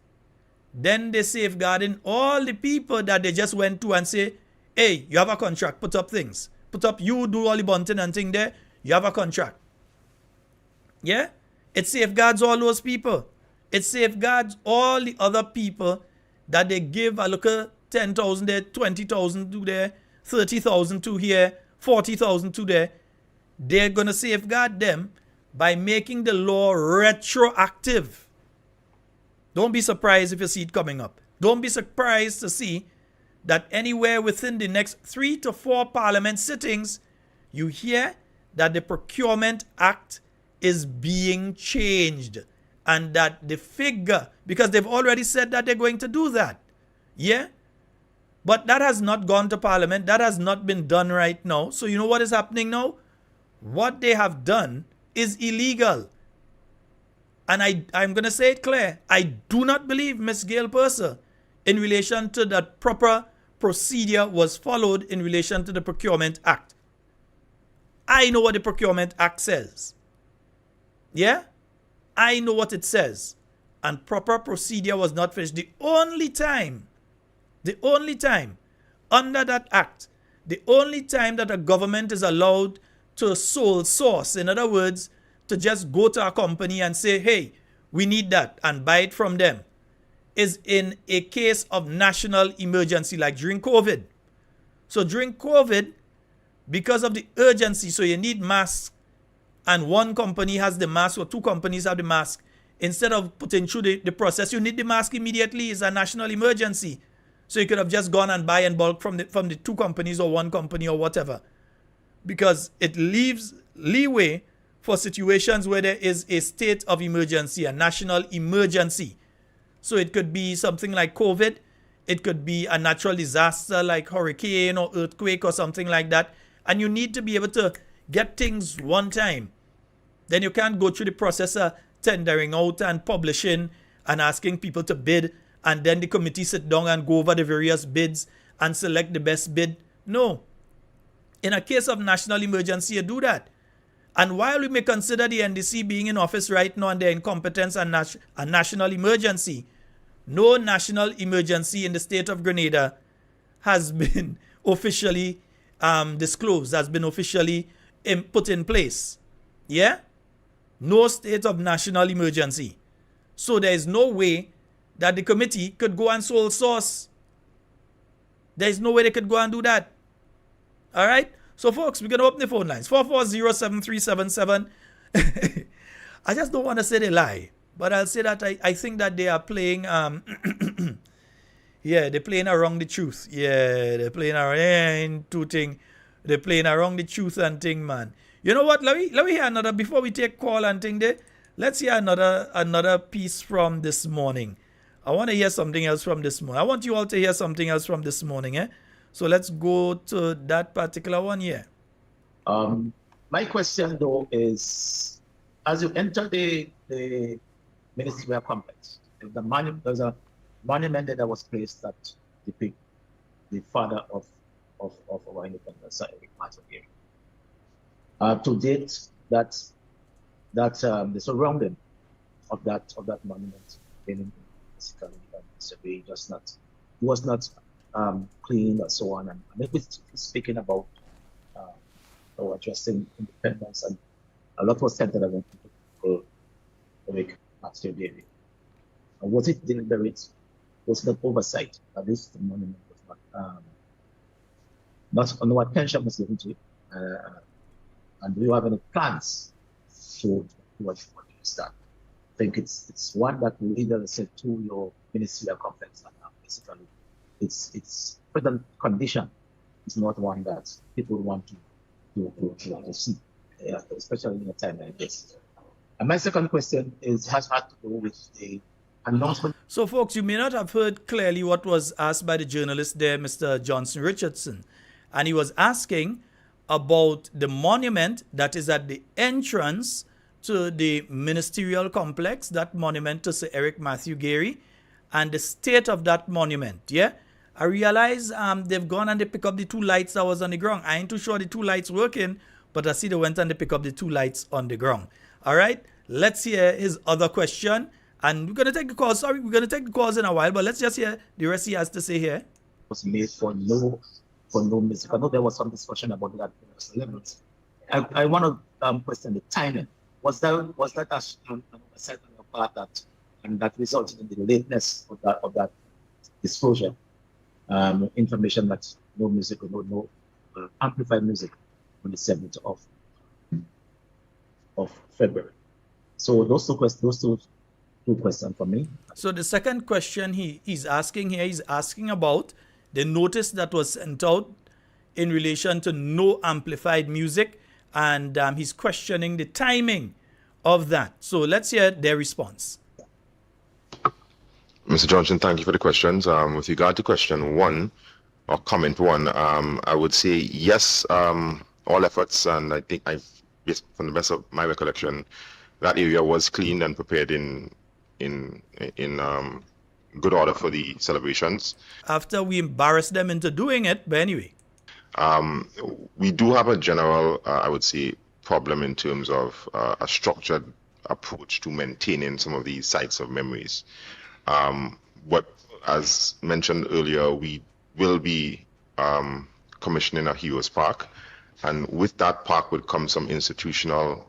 Then they safeguarding all the people that they just went to and say, hey, you have a contract, put up things. Put up, you do all the bunting and thing there, you have a contract. Yeah? It safeguards all those people. It safeguards all the other people that they give a look 10,000 there, 20,000 to there, 30,000 to here, 40,000 to there. They're going to safeguard them by making the law retroactive. Don't be surprised if you see it coming up. Don't be surprised to see that anywhere within the next 3 to 4 parliament sittings, you hear that the Procurement Act is being changed. And that the figure, because they've already said that they're going to do that. Yeah? But that has not gone to Parliament. That has not been done right now. So you know what is happening now? What they have done is illegal. And I'm going to say it clear. I do not believe Ms. Gail Purser in relation to that proper procedure was followed in relation to the Procurement Act. I know what the Procurement Act says. Yeah? I know what it says. And proper procedure was not finished. The only time under that act, the only time that a government is allowed to sole source, in other words, to just go to a company and say, hey, we need that and buy it from them, is in a case of national emergency, like during COVID. So during COVID, because of the urgency, so you need masks, and one company has the mask or 2 companies have the mask, instead of putting through the process, you need the mask immediately. It's a national emergency. So you could have just gone and buy in bulk from the 2 companies or 1 company or whatever. Because it leaves leeway for situations where there is a state of emergency, a national emergency. So it could be something like COVID. It could be a natural disaster like hurricane or earthquake or something like that. And you need to be able to get things one time. Then you can't go through the process of tendering out and publishing and asking people to bid, and then the committee sit down and go over the various bids and select the best bid. No. In a case of national emergency, you do that. And while we may consider the NDC being in office right now and their incompetence and a national emergency, no national emergency in the state of Grenada has been officially disclosed, has been officially put in place. Yeah? No state of national emergency. So there is no way that the committee could go and sole source. There is no way they could go and do that. All right? So, folks, we're going to open the phone lines. 440-7377. I just don't want to say they lie. But I'll say that I think that they are playing, yeah, they're playing around the truth. Yeah, they're playing around they're playing around the truth and thing, man. You know what? Let me hear another, before we take call and thing there, let's hear another piece from this morning. I want to hear something else from this morning. I want you all to hear something else from this morning, eh? So let's go to that particular one here. My question though is, as you enter the ministerial complex, there's a monument that was placed that depicts the father of our independence, Eric Matthew Gary. To date, that the surrounding of that monument been basically surveyed, was not clean and so on. And maybe speaking about or addressing independence, and a lot was centered around people Eric Matthew Gary. And was it deliberate? Was not oversight? At least the monument was no attention was given to it. And do you have any plans to address that? I think it's one that will either say to your ministerial complex, and basically its present condition is not one that people want to see, especially in a time like this. And my second question has had to do with the announcement. So, folks, you may not have heard clearly what was asked by the journalist there, Mr. Johnson Richardson. And he was asking about the monument that is at the entrance to the ministerial complex, that monument to Sir Eric Matthew Gary, and the state of that monument. Yeah, I realize they've gone and they pick up the two lights that was on the ground. I ain't too sure the two lights working, but I see they went and they pick up the two lights on the ground. All right, let's hear his other question. And we're going to take the calls. Sorry, we're going to take the calls in a while, but let's just hear the rest he has to say here. Was made for no music. I know there was some discussion about that limits. I want to question the timing. Was that a certain part that resulted in the lateness of that disclosure? Information that no music or no amplified music on the 7th of February. So those two questions for me. So the second question he's asking here, he's asking about the notice that was sent out in relation to no amplified music, and he's questioning the timing of that. So let's hear their response. Mr. Johnson, thank you for the questions. With regard to question one, or comment one, I would say yes, all efforts, and I think from the best of my recollection, that area was cleaned and prepared in good order for the celebrations. After we embarrassed them into doing it, but anyway. We do have a general, I would say, problem in terms of a structured approach to maintaining some of these sites of memories. But as mentioned earlier, we will be commissioning a Heroes Park. And with that park would come some institutional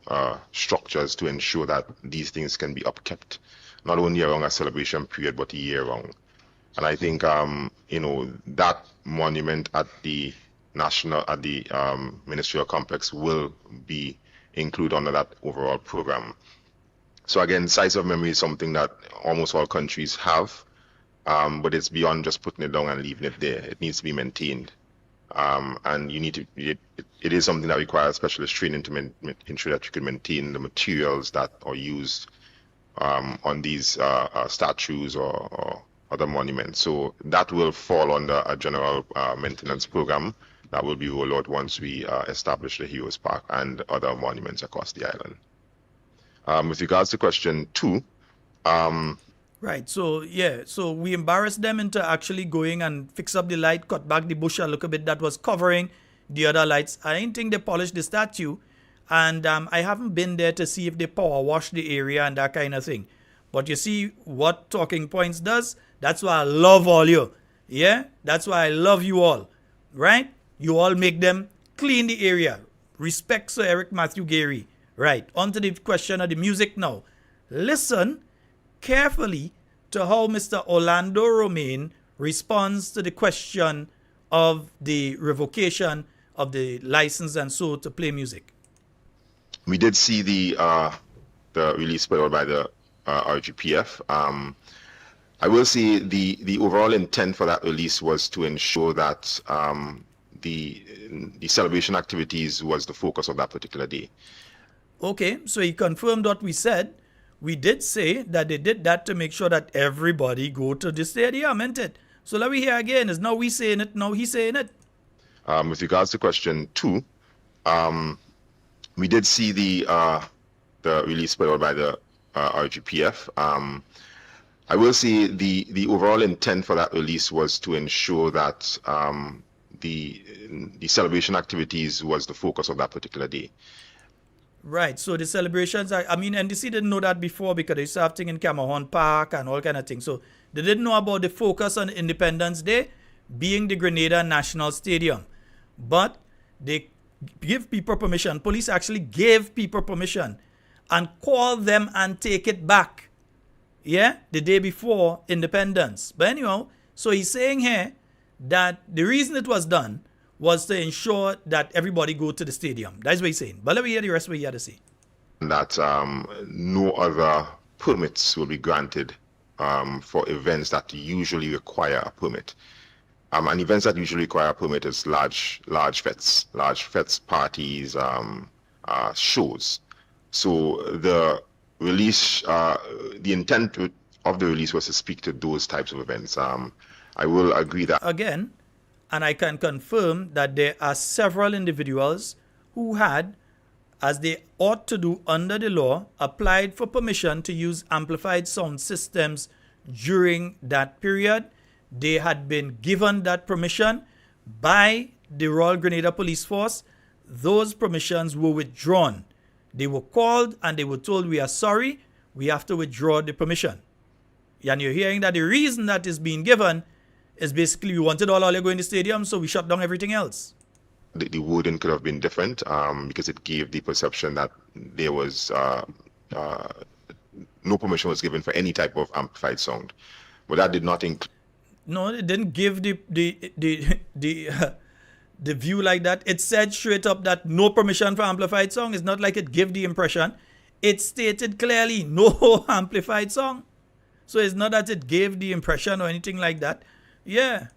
structures to ensure that these things can be upkept, not only around a celebration period, but year round. And I think, that monument at the ministerial complex will be included under that overall program. So again, sites of memory is something that almost all countries have, but it's beyond just putting it down and leaving it there. It needs to be maintained. And it is something that requires specialist training to ensure that you can maintain the materials that are used on these statues or other monuments. So that will fall under a general maintenance program that will be rolled out once we establish the Heroes Park and other monuments across the island. With regards to question two, right, so we embarrassed them into actually going and fix up the light, cut back the bush a little bit that was covering the other lights. I didn't think they polished the statue, and I haven't been there to see if they power wash the area and that kind of thing. But you see what Talking Points does? That's why I love all you. Yeah, that's why I love you all, right? You all make them clean the area, Respect Sir Eric Matthew Gary. Right, on to the question of the music now. Listen carefully to how Mr. Orlando Romaine responds to the question of the revocation of the license and so to play music. We did see the release put out by the RGPF. I will say the overall intent for that release was to ensure that the celebration activities was the focus of that particular day. Okay, so he confirmed what we said. We did say that they did that to make sure that everybody go to the stadium, isn't it? So let me hear again. Is now we saying it, now he saying it. With regards to question 2, we did see the release put out by the RGPF. I will say the overall intent for that release was to ensure that the celebration activities was the focus of that particular day. Right, so the celebrations, I mean, NDC didn't know that before because they used to have things in Cameron Park and all kind of things. So they didn't know about the focus on Independence Day being the Grenada National Stadium. But they give people permission. Police actually gave people permission and called them and take it back. Yeah, the day before Independence. But anyhow, so he's saying here that the reason it was done was to ensure that everybody go to the stadium. That's what he's saying. But let me hear the rest of what he had to say. That no other permits will be granted for events that usually require a permit. And events that usually require a permit is large fets, parties, shows. So the release, the intent of the release was to speak to those types of events. I will agree that. Again, and I can confirm that there are several individuals who had, as they ought to do under the law, applied for permission to use amplified sound systems during that period. They had been given that permission by the Royal Grenada Police Force. Those permissions were withdrawn. They were called and they were told, we are sorry, we have to withdraw the permission. And you're hearing that the reason that is being given is basically we wanted all to go in the stadium, so we shut down everything else. The wording could have been different because it gave the perception that there was no permission was given for any type of amplified sound. But that did not include. No, it didn't give the view like that. It said straight up that no permission for amplified song. It's not like it gave the impression. It stated clearly no amplified song. So it's not that it gave the impression or anything like that. Yeah.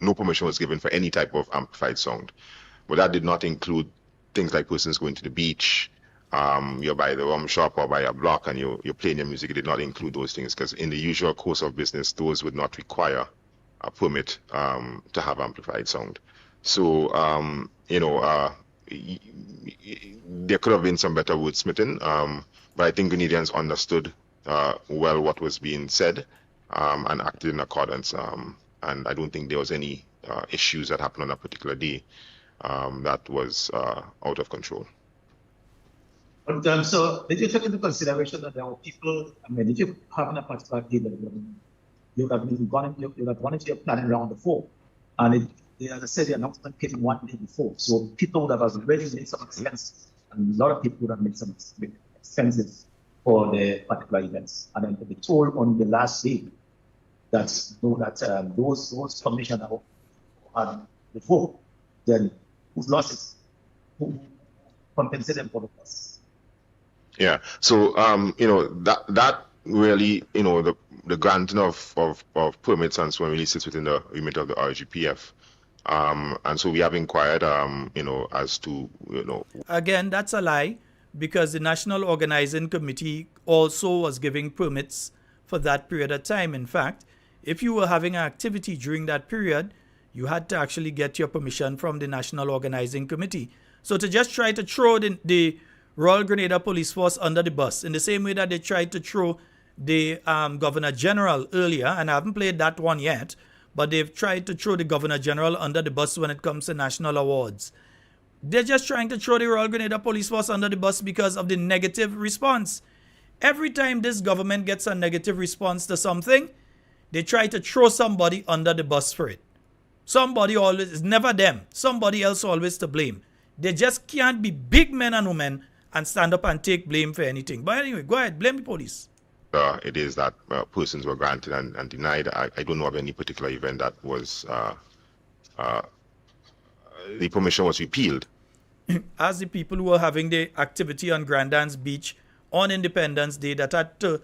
No permission was given for any type of amplified sound. But that did not include things like persons going to the beach, you're by the rum shop or by a block and you're playing your music. It did not include those things because in the usual course of business, those would not require a permit to have amplified sound. So, there could have been some better wordsmithing, but I think Grenadians understood well what was being said and acted in accordance. And I don't think there was any issues that happened on that particular day that was out of control. But, so did you take into consideration that there were people, I mean, if you have a particular day that you have gone into your planning round before, and as I said, the announcement came one day before, so people would have already made some expenses, and a lot of people would have made some expenses for the particular events, and then to be told on the last day that those commissioners had before, then whose losses, who compensate them for the costs. Yeah, so that really, the granting of permits and so on really sits within the remit of the RGPF, and so we have inquired, as to Again, that's a lie because the National Organizing Committee also was giving permits for that period of time. In fact, if you were having an activity during that period, you had to actually get your permission from the National Organizing Committee. So to just try to throw the Royal Grenada Police Force under the bus, in the same way that they tried to throw the Governor General earlier, and I haven't played that one yet, but they've tried to throw the Governor General under the bus when it comes to national awards. They're just trying to throw the Royal Grenada Police Force under the bus because of the negative response. Every time this government gets a negative response to something, they try to throw somebody under the bus for it. Somebody always, it's never them. Somebody else always to blame. They just can't be big men and women and stand up and take blame for anything. But anyway, go ahead, blame the police. It is that persons were granted and denied. I don't know of any particular event that was the permission was repealed. As the people who were having the activity on Grandans Beach on Independence Day that had to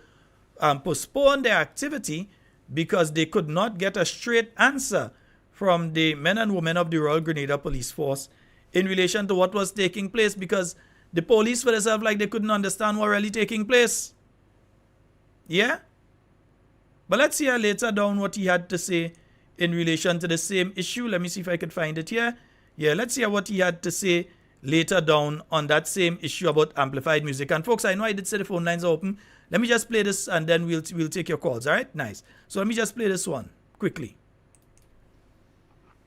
postpone their activity because they could not get a straight answer from the men and women of the Royal Grenada Police Force in relation to what was taking place, because the police for themselves like they couldn't understand what really taking place. Yeah? But let's hear later down what he had to say in relation to the same issue. Let me see if I can find it here. Yeah, let's hear what he had to say later down on that same issue about amplified music. And folks, I know I did say the phone lines are open. Let me just play this and then we'll take your calls. All right? Nice. So let me just play this one quickly.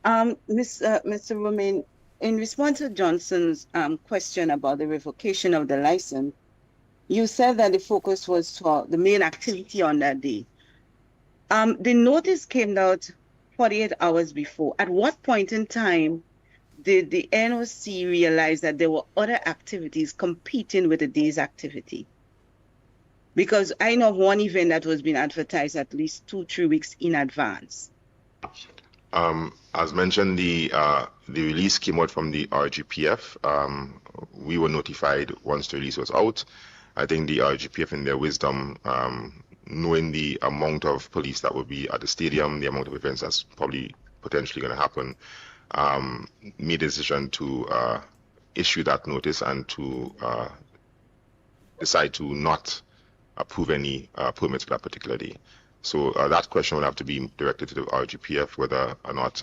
Mr. Romain, in response to Johnson's question about the revocation of the license, you said that the focus was for the main activity on that day. The notice came out 48 hours before. At what point in time did the NOC realize that there were other activities competing with the day's activity? Because I know of one event that was being advertised at least 2-3 weeks in advance. As mentioned, the release came out from the RGPF. We were notified once the release was out. I think the RGPF, in their wisdom, knowing the amount of police that would be at the stadium, the amount of events that's probably potentially going to happen, made a decision to issue that notice and to decide to not approve any permits for that particular day. So that question will have to be directed to the RGPF, whether or not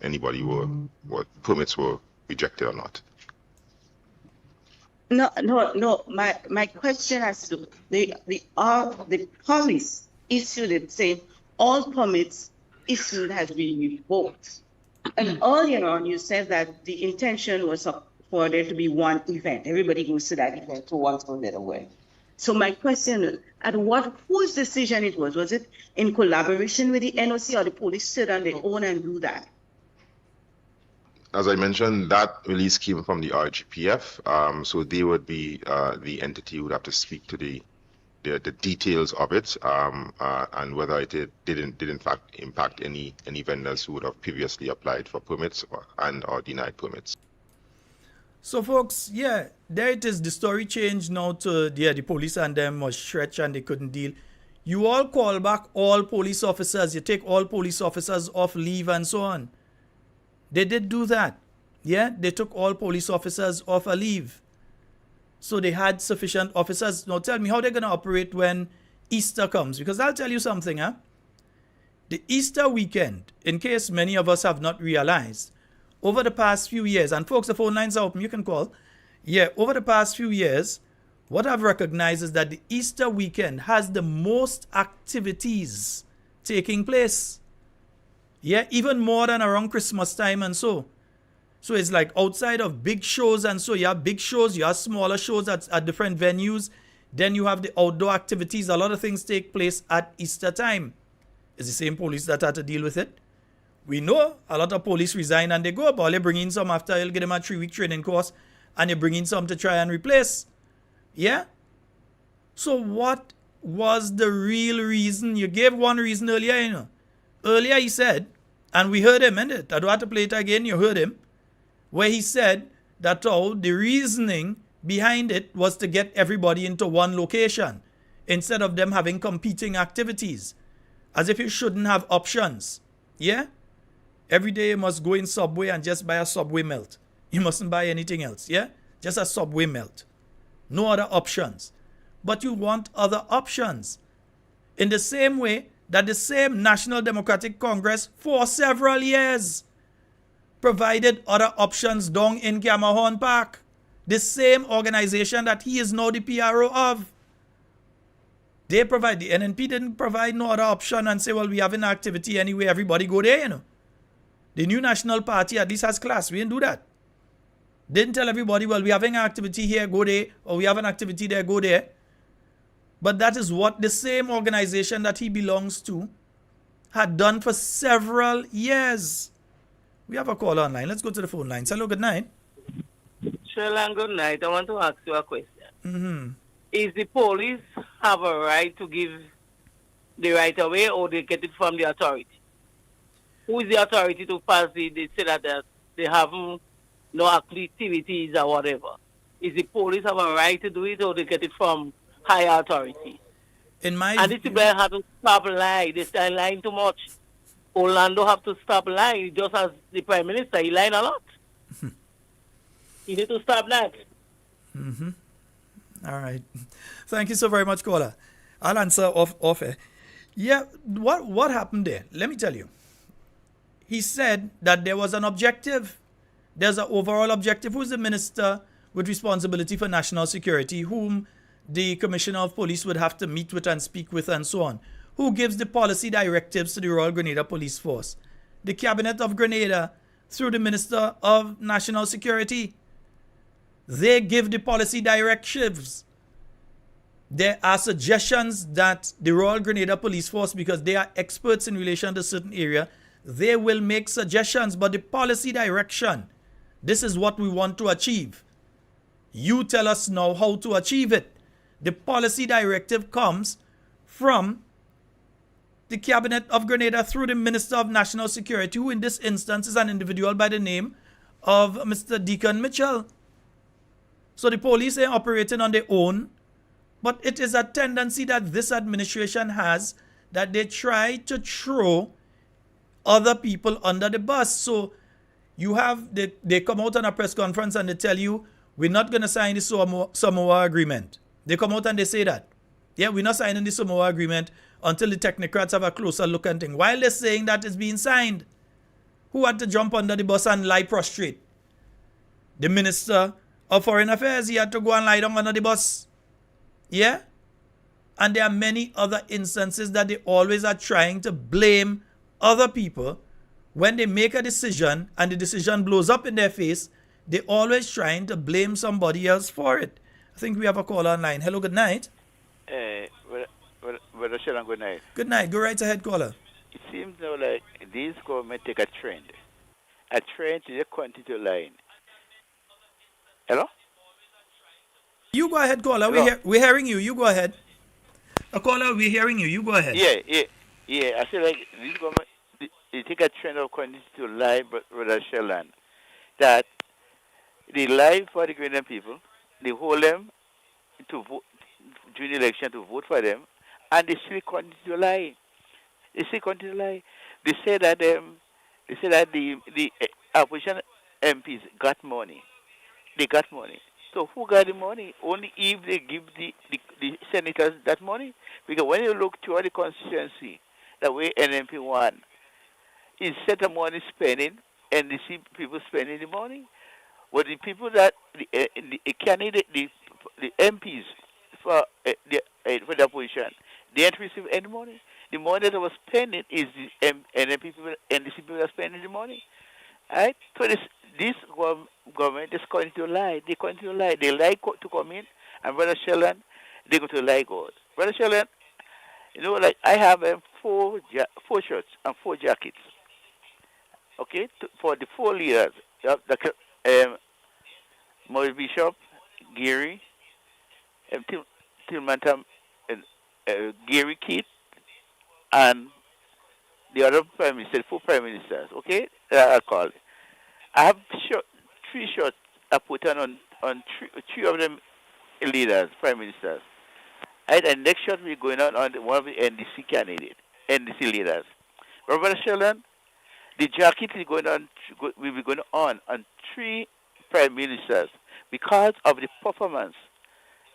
anybody what permits were rejected or not. No. My question has to the police issued it saying all permits issued has been revoked. And earlier on, you said that the intention was for there to be one event. Everybody goes to that event to one or the other way. So my question is, whose decision it was? Was it in collaboration with the NOC or the police stood on their own and do that? As I mentioned, that release came from the RGPF, so they would be the entity who would have to speak to the details of it and whether it did in fact impact any vendors who would have previously applied for permits or denied permits. So folks, yeah, there it is. The story changed now to the police and them was stretched and they couldn't deal. You all call back all police officers. You take all police officers off leave and so on. They did do that. Yeah, they took all police officers off a leave. So they had sufficient officers. Now tell me how they're going to operate when Easter comes. Because I'll tell you something, huh? The Easter weekend, in case many of us have not realized, over the past few years, and folks, the phone lines are open, you can call. Yeah, over the past few years, what I've recognized is that the Easter weekend has the most activities taking place. Yeah, even more than around Christmas time and so. So it's like outside of big shows and so, you have big shows, you have smaller shows at different venues. Then you have the outdoor activities. A lot of things take place at Easter time. It's the same police that had to deal with it. We know a lot of police resign and they go, but you bring in some after you'll get them a 3-week training course and you bring in some to try and replace. Yeah? So what was the real reason? You gave one reason earlier, you know. Earlier he said, and we heard him, innit? I don't have to play it again, you heard him, where he said that the reasoning behind it was to get everybody into one location instead of them having competing activities. As if you shouldn't have options. Yeah? Every day you must go in Subway and just buy a Subway melt. You mustn't buy anything else. Yeah? Just a Subway melt. No other options. But you want other options. In the same way that the same National Democratic Congress for several years provided other options down in Gamahorn Park. The same organization that he is now the PRO of. They provide, the NNP didn't provide no other option and say, well, we have an activity anyway, everybody go there, you know. The new National Party at least has class. We didn't do that. Didn't tell everybody, well, we having an activity here, go there, or we have an activity there, go there. But that is what the same organization that he belongs to had done for several years. We have a call online. Let's go to the phone lines. Hello, good night. Sheldon, good night. I want to ask you a question. Mm-hmm. Is the police have a right to give the right away, or they get it from the authority? Who is the authority to pass they say that they have no activities or whatever? Is the police have a right to do it, or they get it from higher authority? In my And this people have to stop lying. They start lying too much. Orlando have to stop lying, just as the Prime Minister, he lying a lot. You need to stop that. Mm-hmm. All right. Thank you so very much, caller. I'll answer off air. Yeah, what happened there? Let me tell you. He said that there was an objective. There's an overall objective. Who's the minister with responsibility for national security, whom the commissioner of police would have to meet with and speak with and so on? Who gives the policy directives to the Royal Grenada Police Force? The Cabinet of Grenada through the Minister of National Security. They give the policy directives. There are suggestions that the Royal Grenada Police Force, because they are experts in relation to a certain area, they will make suggestions, but the policy direction, this is what we want to achieve. You tell us now how to achieve it. The policy directive comes from the Cabinet of Grenada through the Minister of National Security, who in this instance is an individual by the name of Mr. Deacon Mitchell. So the police are operating on their own, but it is a tendency that this administration has that they try to throw other people under the bus. So you have, they come out on a press conference and they tell you, we're not going to sign the Samoa Agreement. They come out and they say that. Yeah, we're not signing the Samoa Agreement until the technocrats have a closer look and thing. While they're saying that it's being signed, who had to jump under the bus and lie prostrate? The Minister of Foreign Affairs, he had to go and lie down under the bus. Yeah? And there are many other instances that they always are trying to blame other people. When they make a decision and the decision blows up in their face, they're always trying to blame somebody else for it. I think we have a call online. Hello, good night. Brother Sheldon, good night. Good night. Go right ahead, caller. It seems now like this government take a trend to just continue to lie. Hello? You go ahead, caller. We're hearing you. You go ahead. A caller, we're hearing you. You go ahead. Yeah. I feel like this government, they take a trend of continuing to lie, Brother Sheldon, that they lie for the Grenadian people, they hold them to vote during the election to vote for them, and they still continue to lie. They say that the opposition MPs got money. They got money. So who got the money? Only if they give the senators that money. Because when you look toward the constituency, the way NMP won, instead of money spending, and they see people spending the money, but the people that the candidate, the MPs for the opposition, they didn't receive any money. The money that was spending is the NMP people and the people that are spending the money. Right? So this government is going to lie. They continue to lie. They lie to come in, and Brother Sheldon, they go to lie God. Brother Sheldon, like I have 4 shirts and 4 jackets. Okay, for the 4 leaders, Maurice Bishop, Gary, Tilmantam, Gary Keith, and the other prime minister, 4 prime ministers. Okay, I'll call it. I have 3 shirts I put on 3 of them leaders, prime ministers. Right, and next shot we're going on one of the NDC candidates, NDC leaders. Brother Sheldon, the jacket is going on. Will be going on 3 prime ministers because of the performance,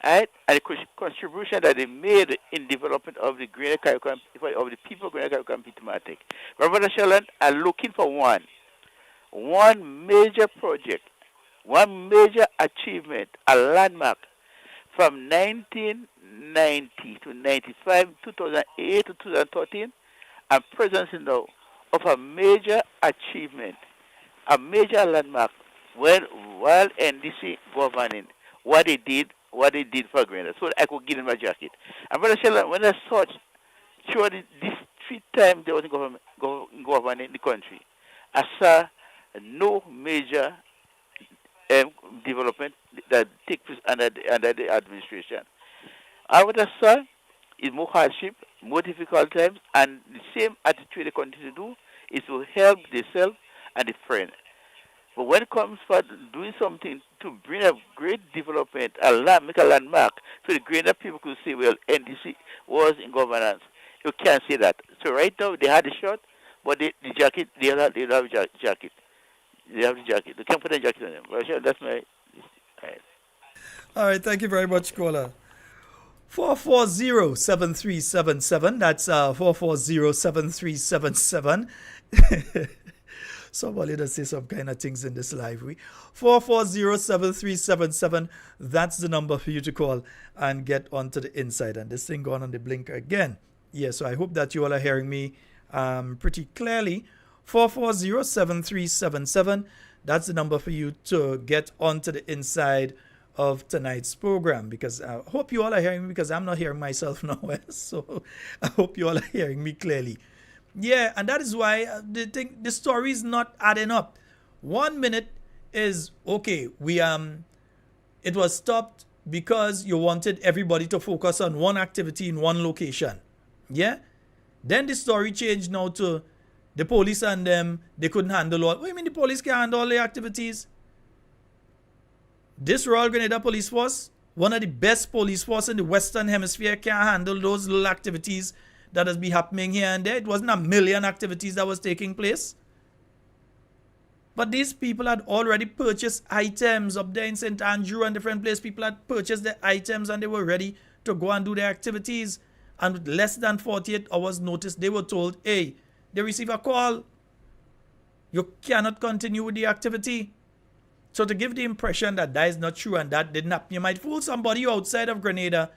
right, and the contribution that they made in development of the Grenada Carriacou, of the people of Grenada Carriacou and Pitamatic. Brother Sheldon are looking for one major project, one major achievement, a landmark from 1990 to 95, 2008 to 2013, and presence now of a major achievement, a major landmark while NDC governing, what they did for Grenada. So I could give them my jacket. And Brother Sheldon, when I searched, sure this 3 times they was governing the country, I saw no major development that takes place under the administration. All what I saw is more hardship, more difficult times, and the same attitude they continue to do is to help themselves and the friend. But when it comes for doing something to bring a great development, make a landmark, so the greater people could say, well, NDC was in governance. You can't say that. So right now, they had the shot, but the jacket, they don't have jacket. They have the jacket. They can't put a jacket on them. Well, sure, that's my... Right. All right, thank you very much, caller. 440-7377. That's 440-7377. Somebody does say some kind of things in this library. 440-7377. That's the number for you to call and get onto the inside. And this thing going on the blinker again. Yeah, so I hope that you all are hearing me pretty clearly. 440-7377. That's the number for you to get onto the inside of tonight's program, because I hope you all are hearing me, because I'm not hearing myself nowhere. So I hope you all are hearing me clearly. Yeah, and that is why the story is not adding up. 1 minute is okay. It was stopped because you wanted everybody to focus on one activity in one location. Yeah. Then the story changed now to the police and them. They couldn't handle all. What do you mean the police can't handle all the activities? This Royal Grenada Police Force, one of the best police force in the Western Hemisphere, can't handle those little activities that has been happening here and there. It wasn't a million activities that was taking place. But these people had already purchased items up there in St. Andrew and different places. People had purchased their items and they were ready to go and do their activities. And with less than 48 hours notice, they were told, hey, they receive a call. You cannot continue with the activity. So to give the impression that that is not true and that didn't happen, you might fool somebody outside of Grenada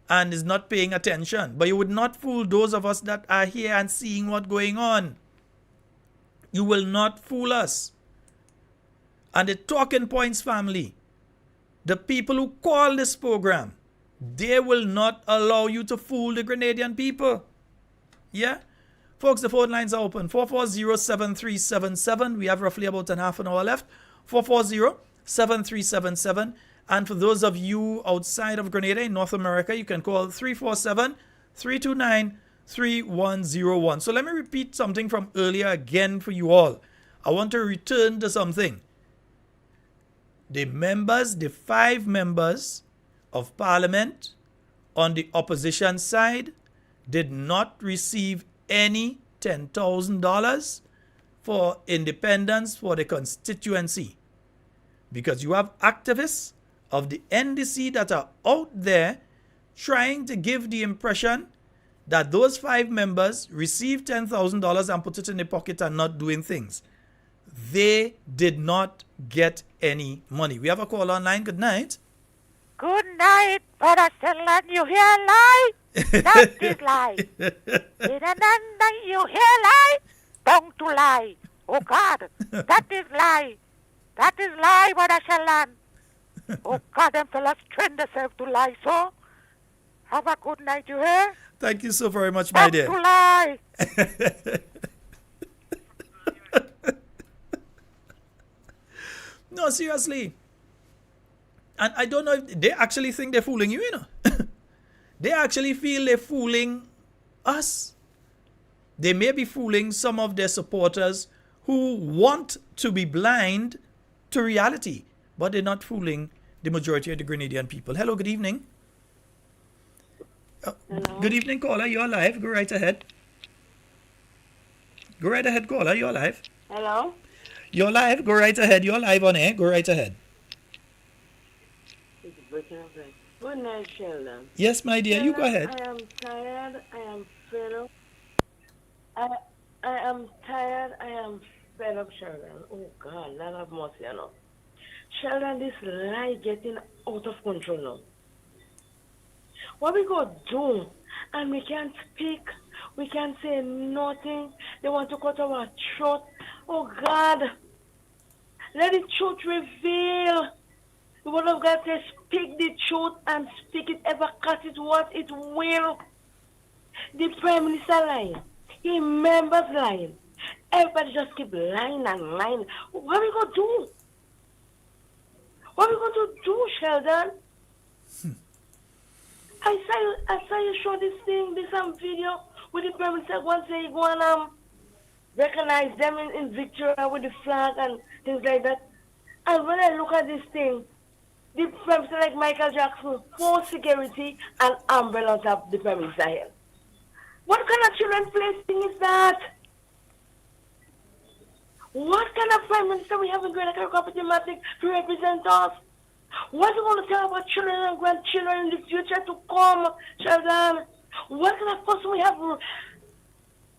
and is not paying attention. But you would not fool those of us that are here and seeing what's going on. You will not fool us. And the Talking Points family, the people who call this program, they will not allow you to fool the Grenadian people. Yeah? Folks, the phone lines are open. 440-7377. We have roughly about an half an hour left. 440-7377. And for those of you outside of Grenada in North America, you can call 347-329-3101. So let me repeat something from earlier again for you all. I want to return to something. The 5 members of Parliament on the opposition side did not receive any $10,000 for independence for the constituency. Because you have activists of the NDC that are out there trying to give the impression that those 5 members received $10,000 and put it in their pocket and not doing things. They did not get any money. We have a call online. Good night. Good night, Brother Sheldon. You hear lie? That is lie. You hear lie? Don't to lie. Oh God, that is lie. That is lie, Brother Sheldon. Oh God, them fellas train themselves to lie, so have a good night, you hear? Thank you so very much, my dear. To lie. No, seriously. And I don't know if they actually think they're fooling you, you know. They actually feel they're fooling us. They may be fooling some of their supporters who want to be blind to reality, but they're not fooling the majority of the Grenadian people. Hello, good evening. Good evening, caller. You're live. Go right ahead. Go right ahead, caller. You're live. Hello? You're live. Go right ahead. You're live on air. Go right ahead. Good night, Sheldon. Yes, my dear. You go ahead. I am tired. I am fed up. I am tired. I am fed up, Sheldon. Oh, God. Lord have mercy, you know. Sheldon, this lie getting out of control now. What we go do? And we can't speak. We can't say nothing. They want to cut our throat. Oh, God. Let the truth reveal. The word of God says, speak the truth and speak it ever cast it what it will. The Prime Minister lying. The members lying. Everybody just keep lying and lying. What are we going to do? What are we going to do, Sheldon? I saw you show this video with the Prime Minister once they go and recognize them in Victoria with the flag and things like that. And when I look at this thing, the Prime Minister like Michael Jackson, full security and umbrella on top of the Prime Minister head. What kind of children play thing is that? What kind of Prime Minister we have in Grenada Diplomatic to represent us? What are we going to tell about children and grandchildren in the future to come, Sheldon? What kind of person we have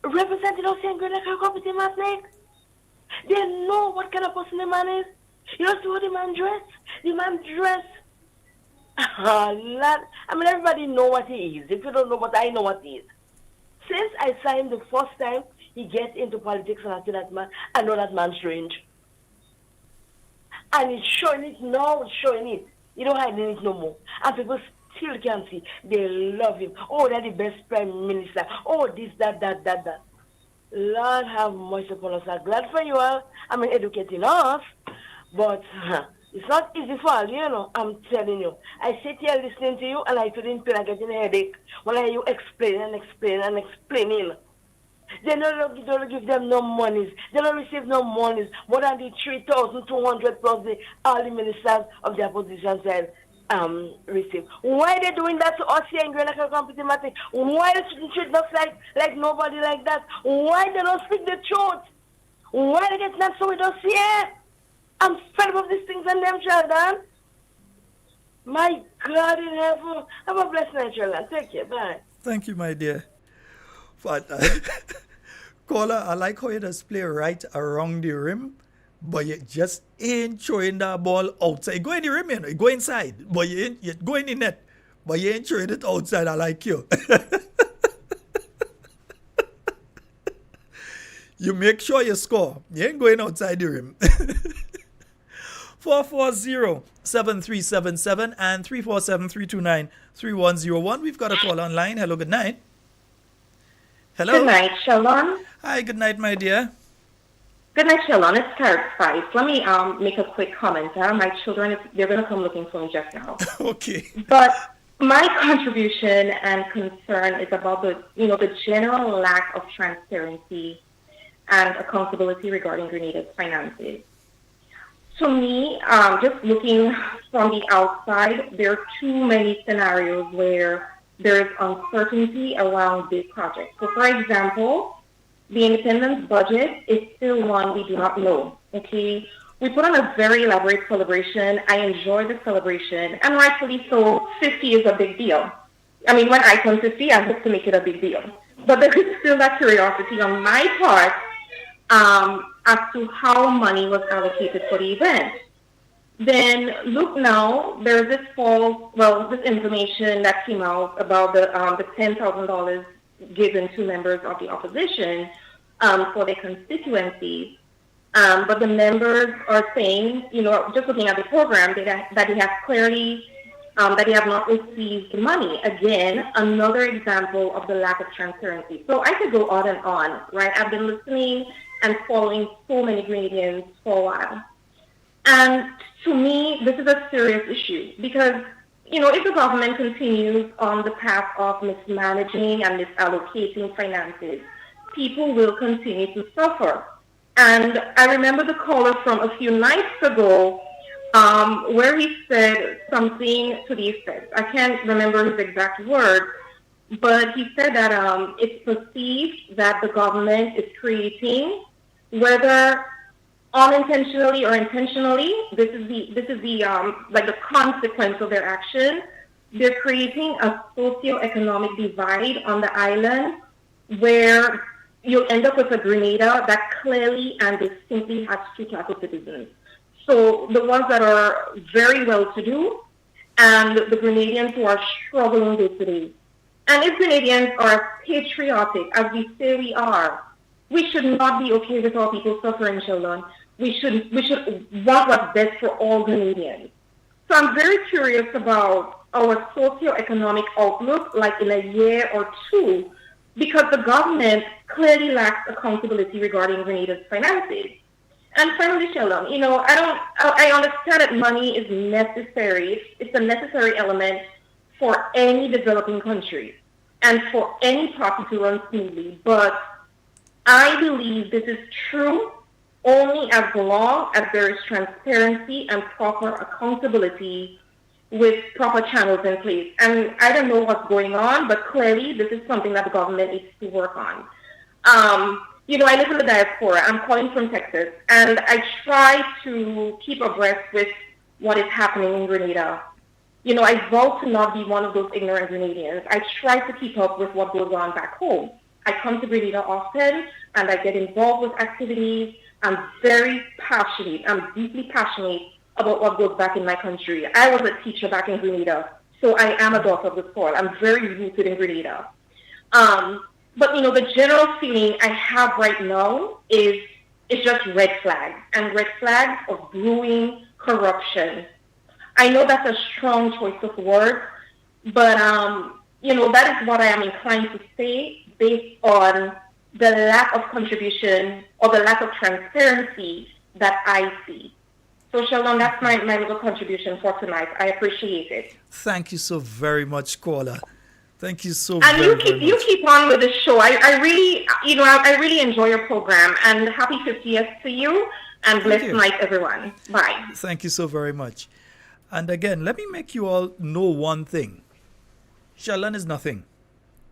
represented us in Grenada Diplomatic? They know what kind of person the man is. You know what the man dress? The man dress. Lad. I mean, everybody know what he is. If you don't know what I know what he is. Since I saw him the first time, he gets into politics and I see that man, I know that man's strange. And he's showing it now, he's showing it. You don't hide it no more. And people still can see. They love him. Oh, they're the best prime minister. Oh, this, that. Lord have mercy upon us. I'm glad for you all. I mean, educating us. But it's not easy for all, you know. I'm telling you. I sit here listening to you and I feel like getting a headache when I hear you explaining. They don't give them no monies. They don't receive no monies. More than the 3,200 plus all the ministers of the opposition side receive. Why are they doing that to us here in Grenada Competimatic? Why they shouldn't treat us like nobody like that? Why they don't speak the truth? Why they get not so with us here? I'm fed up of these things and them, Sheldon. My God in heaven. Have a blessed night, Sheldon. Take care. Bye. Thank you, my dear. But, caller, I like how you just play right around the rim, but you just ain't throwing that ball outside. You go in the rim, you know, you go inside, but you go in the net, but you ain't throwing it outside. I like you. You make sure you score. You ain't going outside the rim. 440-7377 and 347-329-3101. We've got a call online. Hello, good night. Hello. Good night, Sheldon. Hi, good night, my dear. Good night, Sheldon. It's Carriacou. Let me make a quick comment. My children, they're going to come looking for me just now. Okay. But my contribution and concern is about the general lack of transparency and accountability regarding Grenada's finances. To me, just looking from the outside, there are too many scenarios where there is uncertainty around this project. So, for example, the independence budget is still one we do not know. Okay, we put on a very elaborate celebration. I enjoy the celebration, and rightfully so. 50 is a big deal. I mean, when I turn 50, I hope to make it a big deal. But there is still that curiosity on my part as to how money was allocated for the event. Then look now, there's this this information that came out about the $10,000 given to members of the opposition for their constituencies. But the members are saying, just looking at the program, that they have clearly, that they have not received money. Again, another example of the lack of transparency. So I could go on and on, right? I've been listening and following so many Grenadians for a while. And to me, this is a serious issue because, if the government continues on the path of mismanaging and misallocating finances, people will continue to suffer. And I remember the caller from a few nights ago where he said something to the effect, I can't remember his exact words, but he said that it's perceived that the government is creating, whether unintentionally or intentionally, this is the consequence of their action. They're creating a socio-economic divide on the island where you'll end up with a Grenada that clearly and distinctly has two classes of citizens. So the ones that are very well-to-do and the Grenadians who are struggling day-to-day. And if Grenadians are patriotic, as we say we are, we should not be okay with our people suffering, Sheldon. We should want what's best for all Grenadians. So I'm very curious about our socio-economic outlook, like in a year or two, because the government clearly lacks accountability regarding Grenada's finances. And finally, Sheldon, I understand that money is necessary. It's a necessary element for any developing country and for any party to run smoothly. But I believe this is true only as long as there is transparency and proper accountability with proper channels in place. And I don't know what's going on, but clearly this is something that the government needs to work on. I live in the diaspora. I'm calling from Texas, and I try to keep abreast with what is happening in Grenada. I vow to not be one of those ignorant Grenadians. I try to keep up with what goes on back home. I come to Grenada often, and I get involved with activities. I'm very passionate. I'm deeply passionate about what goes back in my country. I was a teacher back in Grenada, so I am a daughter of the soil. I'm very rooted in Grenada. But the general feeling I have right now is it's just red flags, and red flags of brewing corruption. I know that's a strong choice of words, but that is what I am inclined to say based on the lack of contribution or the lack of transparency that I see. So Sheldon, that's my little contribution for tonight. I appreciate it. Thank you so very much, caller. Thank you so and very much. You keep on with the show. I really enjoy your program, and happy 50th to you, and blessed night, everyone. Bye. Thank you so very much. And again, let me make you all know one thing. Sheldon is nothing,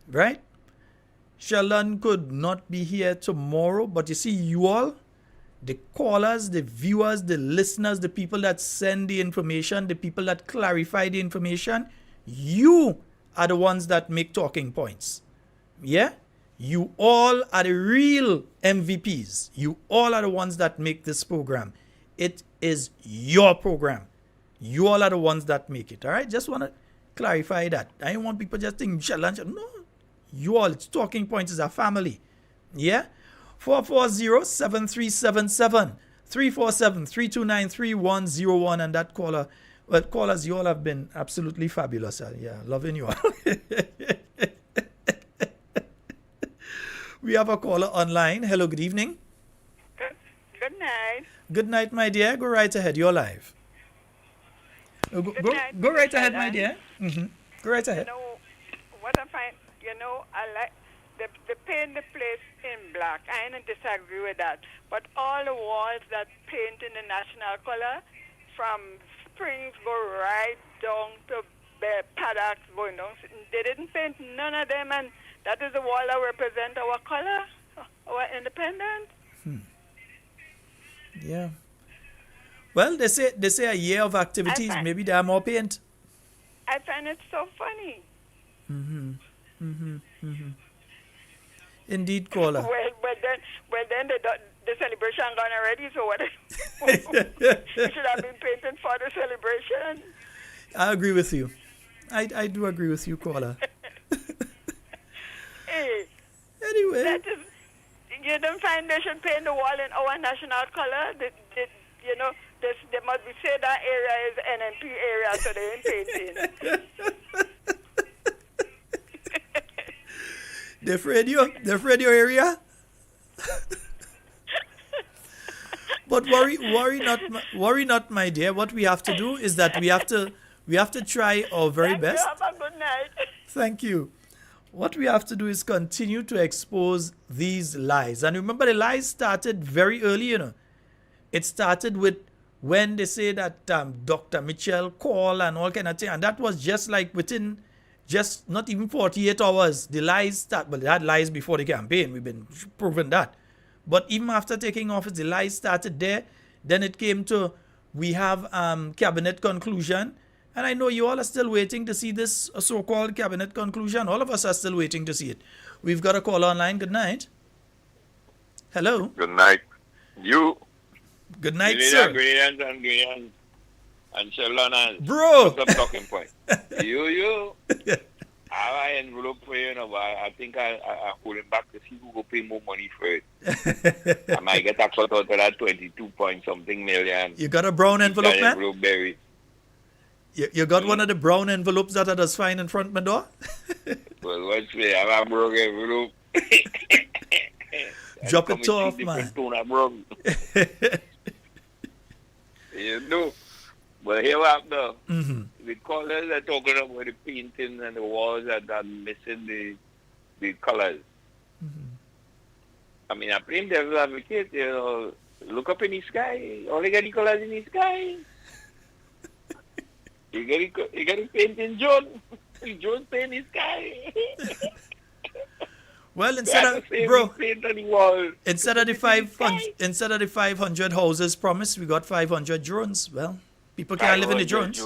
right? Sheldon could not be here tomorrow, but you see, you all, the callers, the viewers, the listeners, the people that send the information, the people that clarify the information, you are the ones that make talking points. Yeah? You all are the real MVPs. You all are the ones that make this program. It is your program. You all are the ones that make it. All right? Just want to clarify that. I don't want people just think, no. You all, it's talking points is a family. Yeah? 440-7377 347-329-3101, and that caller. Well, callers, you all have been absolutely fabulous. Yeah, loving you all. We have a caller online. Hello, good evening. Good night. Good night, my dear. Go right ahead. You're live. Go right ahead, my dear. Go right ahead. What I find, I like the paint the place in black. I don't disagree with that. But all the walls that paint in the national color, from Springs go right down to Paddocks going down. They didn't paint none of them, and that is the wall that represent our color, our independence. Yeah. Well, they say a year of activities, maybe there are more paint. I find it so funny. Indeed, caller. Well then the celebration gone already, so what? You should have been painting for the celebration. I agree with you. I do agree with you, caller. Hey. Anyway. You don't find they should paint the wall in our national color? They must be say that area is NMP area, so they ain't painting. The radio area. But worry not, my dear. What we have to do is that we have to try our very best. Have a good night. Thank you. What we have to do is continue to expose these lies. And remember, the lies started very early, It started with when they say that Dr. Mitchell called and all kind of thing. And that was just like within just not even 48 hours. The lies start. Well, they had lies before the campaign. We've been proven that. But even after taking office, the lies started there. Then it came to, we have cabinet conclusion. And I know you all are still waiting to see this so-called cabinet conclusion. All of us are still waiting to see it. We've got a call online. Good night. Hello. Good night. You. Good night, sir. Grenadians and Sheldon. Bro. What's up talking point? you. I envelope for you, but I think I'm holding back to see who will pay more money for it. I might get a cut out of that 22 point something million. You got a brown envelope, man? Envelope berry. You got one of the brown envelopes that are just fine in front of my door? Well, watch me. I'm a broke envelope. Drop it off, man. You know. But here what now? Mm-hmm. The colors are talking about the painting and the walls that are missing the colors. Mm-hmm. I mean, I blame devil advocate, you know, look up in the sky, only get the colors in the sky. You get the painting John. John paint the sky. Well, instead of the 500 houses promised, we got 500 drones. Well, people can't live in the drones.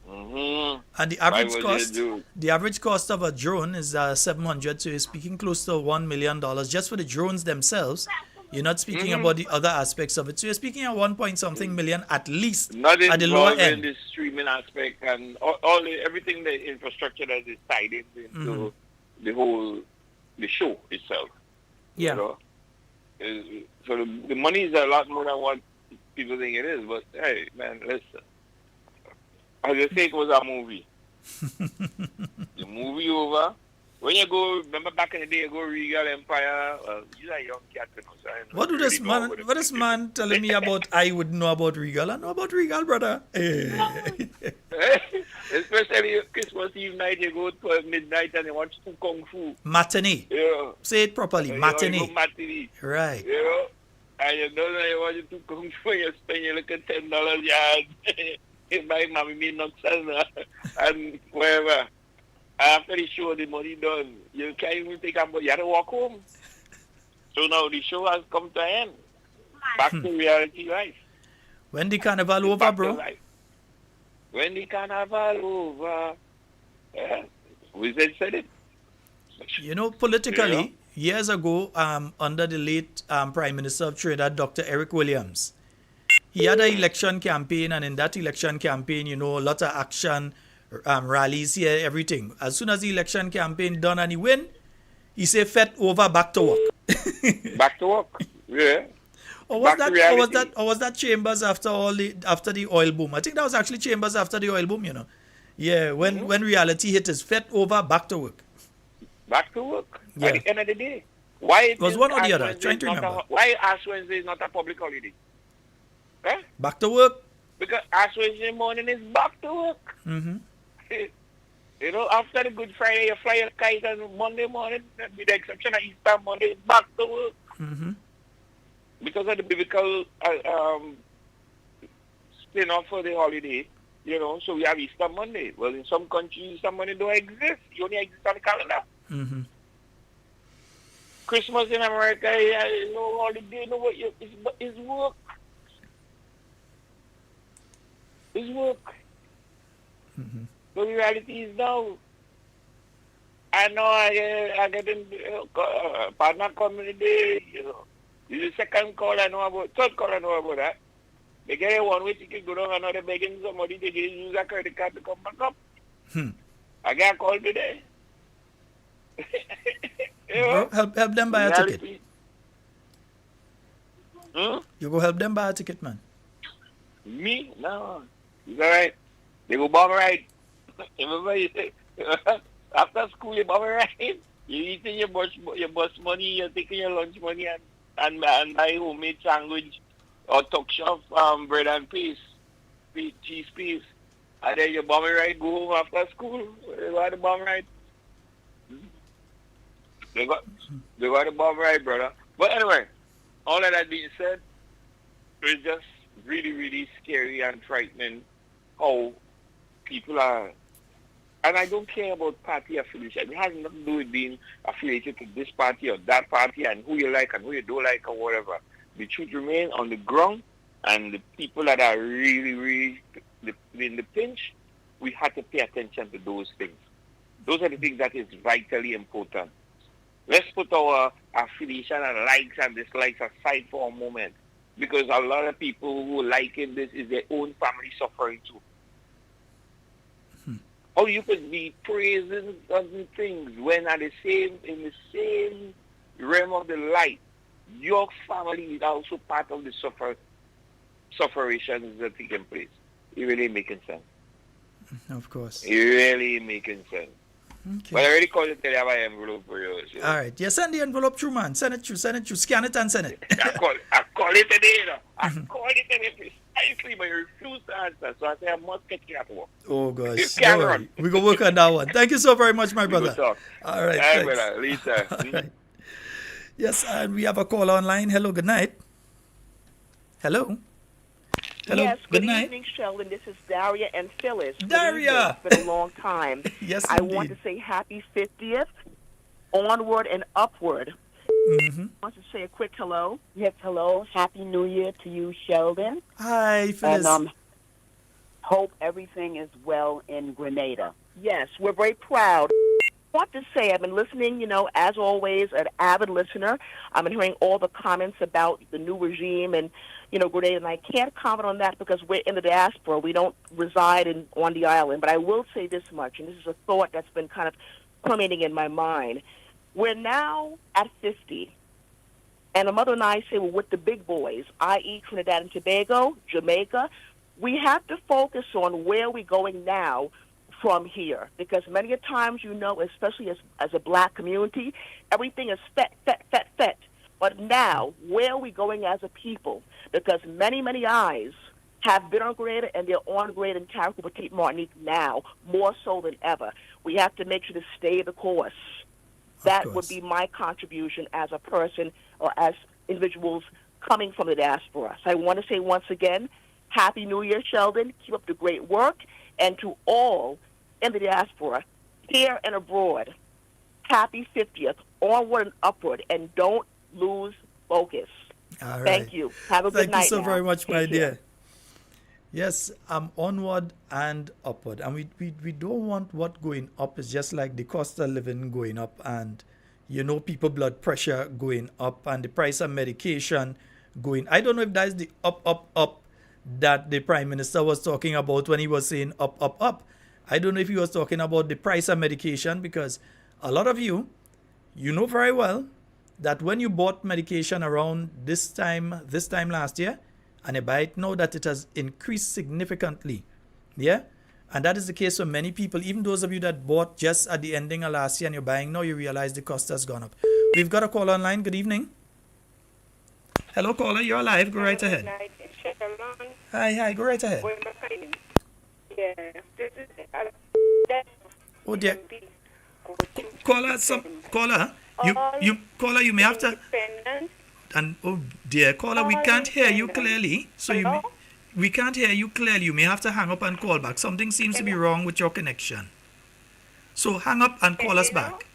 Mm-hmm. And the average cost of a drone is 700. So you're speaking close to $1 million just for the drones themselves. You're not speaking about the other aspects of it. So you're speaking at 1-point-something million at least not at the lower end. The streaming aspect and everything, the infrastructure that is tied into the show itself. Yeah. You know? So the money is a lot more than what people think it is. But hey, man, listen. As I say, it was a movie. The movie over. When you go, remember back in the day, you go Regal Empire. You're a young cat, you know, so what do this man? What is man telling me about? I would know about Regal. I know about Regal, brother. Especially Christmas Eve night, you go to midnight and you watch some kung fu. Matinee. Yeah. Say it properly. Matinee. Matinee. Right. You know, and you know that you watch to kung fu, you spend your little $10 yard. You buy mommy meat nuts and wherever. After the show, the money done. You can't even take a you have to walk home. So now the show has come to an end. Back to reality life. When the carnival over, bro? When the carnival over. Yeah. We said it. You know, politically, years ago, under the late Prime Minister of Trinidad, Dr. Eric Williams, he had an election campaign, and in that election campaign, you know, a lot of action, rallies here, everything. As soon as the election campaign done and he win, he say, "Fet over, back to work." Back to work, yeah. Or was that Chambers after the oil boom? I think that was actually Chambers after the oil boom, you know. Yeah, when reality hit us, Fet over, back to work. Back to work. Yeah. At the end of the day, why it was one or the other? Trying to remember. Why Ash Wednesday is not a public holiday? Eh? Back to work. Because Ash Wednesday morning is back to work. Mm-hmm. You know, after the Good Friday, you fly a kite, and Monday morning, with the exception of Easter Monday, it's back to work. Mm-hmm. Because of the biblical spin-off for the holiday, you know, so we have Easter Monday. Well, in some countries, Easter Monday don't exist. It only exists on the calendar. Mm-hmm. Christmas in America, no holiday, no what? It's work. It's work. Mm-hmm. The reality is now. I know I get in partner community, you know. This is the second call I know about, third call I know about that. They get a one-way ticket, go down, and now they're begging somebody to use a credit card to come back up. I got a call today. You know? Help them buy a ticket. You go help them buy a ticket, man. Me? No. It's all right. They go bomb ride. Remember you say, after school you bomb ride. You're eating your bus money, you're taking your lunch money and buy homemade sandwich or tuck shop bread and cheese piece. And then you bomb ride, go home after school. They got the bomb ride. They got the bomb ride, brother. But anyway, all of that being said, it's just really, really scary and frightening how people are. And I don't care about party affiliation. It has nothing to do with being affiliated to this party or that party and who you like and who you don't like or whatever. The truth remains on the ground, and the people that are really, really in the pinch, we have to pay attention to those things. Those are the things that is vitally important. Let's put our affiliation and likes and dislikes aside for a moment, because a lot of people who like this is their own family suffering too. How you could be praising certain things when in the same realm of the light, your family is also part of the sufferations that are taking place. It really making sense. Of course. It really making sense. Okay. Well, I already called you to tell you I have an envelope for you. So. All right. Yeah, send the envelope through, man. Send it through. Scan it and send it. I call it today, you know. I call it today precisely, but you refuse to answer. So I say I must get you at work. Oh, gosh. You can't All run. right. We go work on that one. Thank you so very much, my brother. Talk. All right. All right, Thanks. brother. Lisa. All right. Yes, and we have a call online. Hello, good night. Hello. Hello. Yes, good good night. evening, Sheldon. This is Daria and Phyllis. Good Daria! evening. It's been a long time. Yes, I want indeed. to say happy 50th, onward and upward. Mm-hmm. I want to say a quick hello. Yes, hello. Happy New Year to you, Sheldon. Hi, Phyllis. And hope everything is well in Grenada. Yes, we're very proud. I want to say I've been listening, as always, an avid listener. I've been hearing all the comments about the new regime and, Grenada, and I can't comment on that because we're in the diaspora. We don't reside on the island. But I will say this much, and this is a thought that's been kind of permeating in my mind. We're now at 50, and a mother and I say we're with the big boys, i.e. Trinidad and Tobago, Jamaica. We have to focus on where we're going now from here, because many a times, especially as a black community, everything is fet. But now, where are we going as a people? Because many, many eyes have been on Grenada, and they're on Grenada and Carriacou, Petite Martinique now, more so than ever. We have to make sure to stay the course. That would be my contribution as a person or as individuals coming from the diaspora. So I want to say once again, Happy New Year, Sheldon. Keep up the great work. And to all in the diaspora, here and abroad, happy 50th, onward and upward, and don't lose focus. All right. Thank you. Have a good night. Thank you so now. very much, my Take care. dear. Yes, I'm onward and upward. And we don't want what going up is just like the cost of living going up and, people blood pressure going up and the price of medication going. I don't know if that's the up that the Prime Minister was talking about when he was saying up. I don't know if he was talking about the price of medication, because a lot of you know very well that when you bought medication around this time last year, and you buy it now, that it has increased significantly. Yeah? And that is the case for many people. Even those of you that bought just at the ending of last year and you're buying now, you realize the cost has gone up. We've got a call online. Good evening. Hello, caller. You're alive. Go right ahead. Hi. Go right ahead. Oh dear. Caller, you may have to. And oh dear, caller, we can't hear you clearly. So we can't hear you clearly. You may have to hang up and call back. Something seems to be wrong with your connection. So hang up and call us back.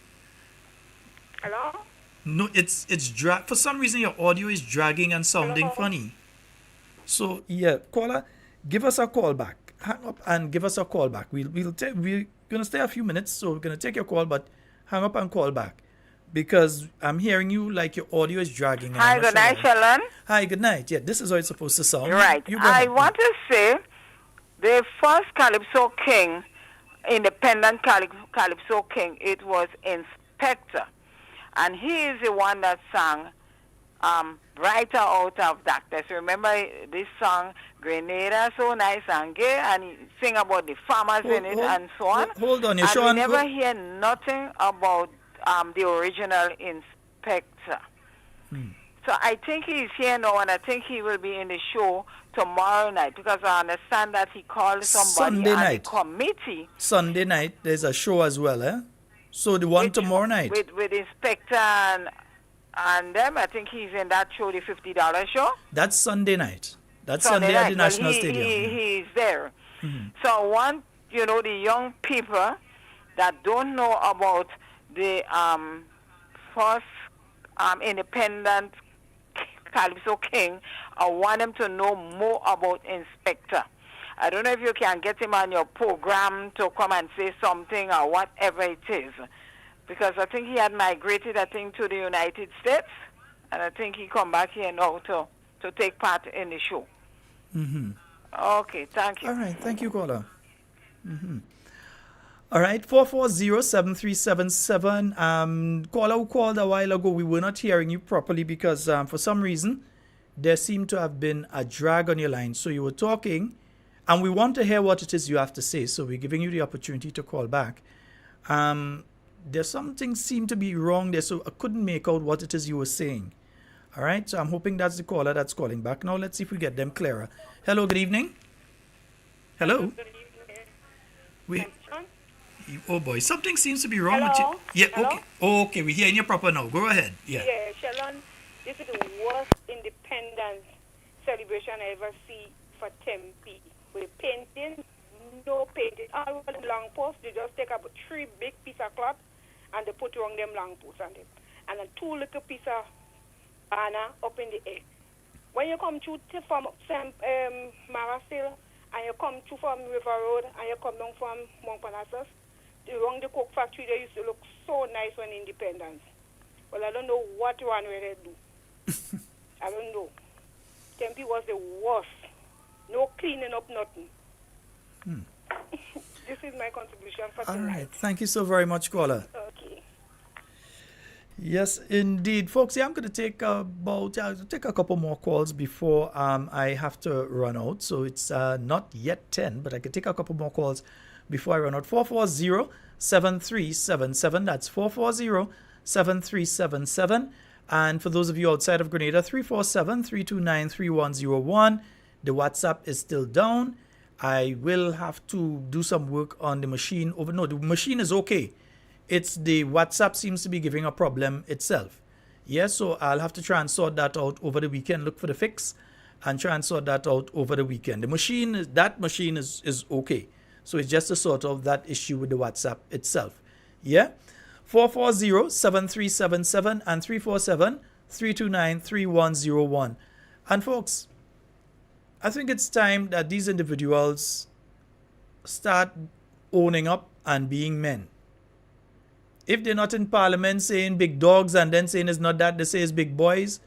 Hello? No, it's for some reason your audio is dragging and sounding funny. So yeah, caller, give us a call back. Hang up and give us a call back. We're gonna stay a few minutes, so we're gonna take your call, but hang up and call back. Because I'm hearing you like your audio is dragging. Hi, good night, Sheldon. Hi, good night. Yeah, this is how it's supposed to sound. Right. I want to say the first Calypso King, independent Calypso King, it was Inspector. And he is the one that sang Brighter Out of Darkness. Remember this song, Grenada, so nice and gay, and he sing about the farmers in it and so on. Hold on, and we never hear nothing about the original Inspector. So I think he's here now, and I think he will be in the show tomorrow night, because I understand that he called somebody Sunday on night. the committee. Sunday night, there's a show as well, eh? So the one tomorrow night. With Inspector and them, I think he's in that show, the $50 show. That's Sunday night. That's Sunday at the National Stadium. He's there. So I want, the young people that don't know about the first independent Calypso King, I want them to know more about Inspector. I don't know if you can get him on your program to come and say something or whatever it is. Because I think he had migrated, to the United States. And I think he come back here now to take part in the show. Okay, thank you. All right, thank you, caller. All right, 440-7377. Caller who called a while ago, we were not hearing you properly because for some reason, there seemed to have been a drag on your line. So you were talking, and we want to hear what it is you have to say. So we're giving you the opportunity to call back. There's something seemed to be wrong there, so I couldn't make out what it is you were saying. All right, so I'm hoping that's the caller that's calling back. Now let's see if we get them clearer. Hello, good evening. Hello. Oh boy, something seems to be wrong with you. Yeah, Hello? okay. Okay, we're hearing you proper now. Go ahead. Yeah. Yeah, Sheldon, this is the worst independence celebration I ever see for Tempe. With painting, no painting. All the long posts, they just take up 3 big pieces of cloth and they put wrong them long posts on them. And then 2 little pieces of banner up in the air. When you come through from Marastil and you come through from River Road and you come down from Montparnasse, around the Coke factory, they used to look so nice when independence. Well, I don't know what one way they do. I don't know. Tempe was the worst. No cleaning up, nothing. This is my contribution for tonight. All right. Thank you so very much, caller. Okay. Yes, indeed. Folks, yeah, I'm going to take a couple more calls before I have to run out. So it's not yet 10, but I can take a couple more calls before I run out. 440-7377. That's 440-7377. And for those of you outside of Grenada, 347-329-3101. The WhatsApp is still down. I will have to do some work on the machine. No, the machine is okay. It's the WhatsApp seems to be giving a problem itself. Yes, so I'll have to try and sort that out over the weekend. Look for the fix and try and sort that out over the weekend. That machine is okay. So it's just a sort of that issue with the WhatsApp itself. Yeah? 440-7377 and 347-329-3101. And folks, I think it's time that these individuals start owning up and being men. If they're not in parliament saying big dogs and then saying it's not that, they say it's big boys.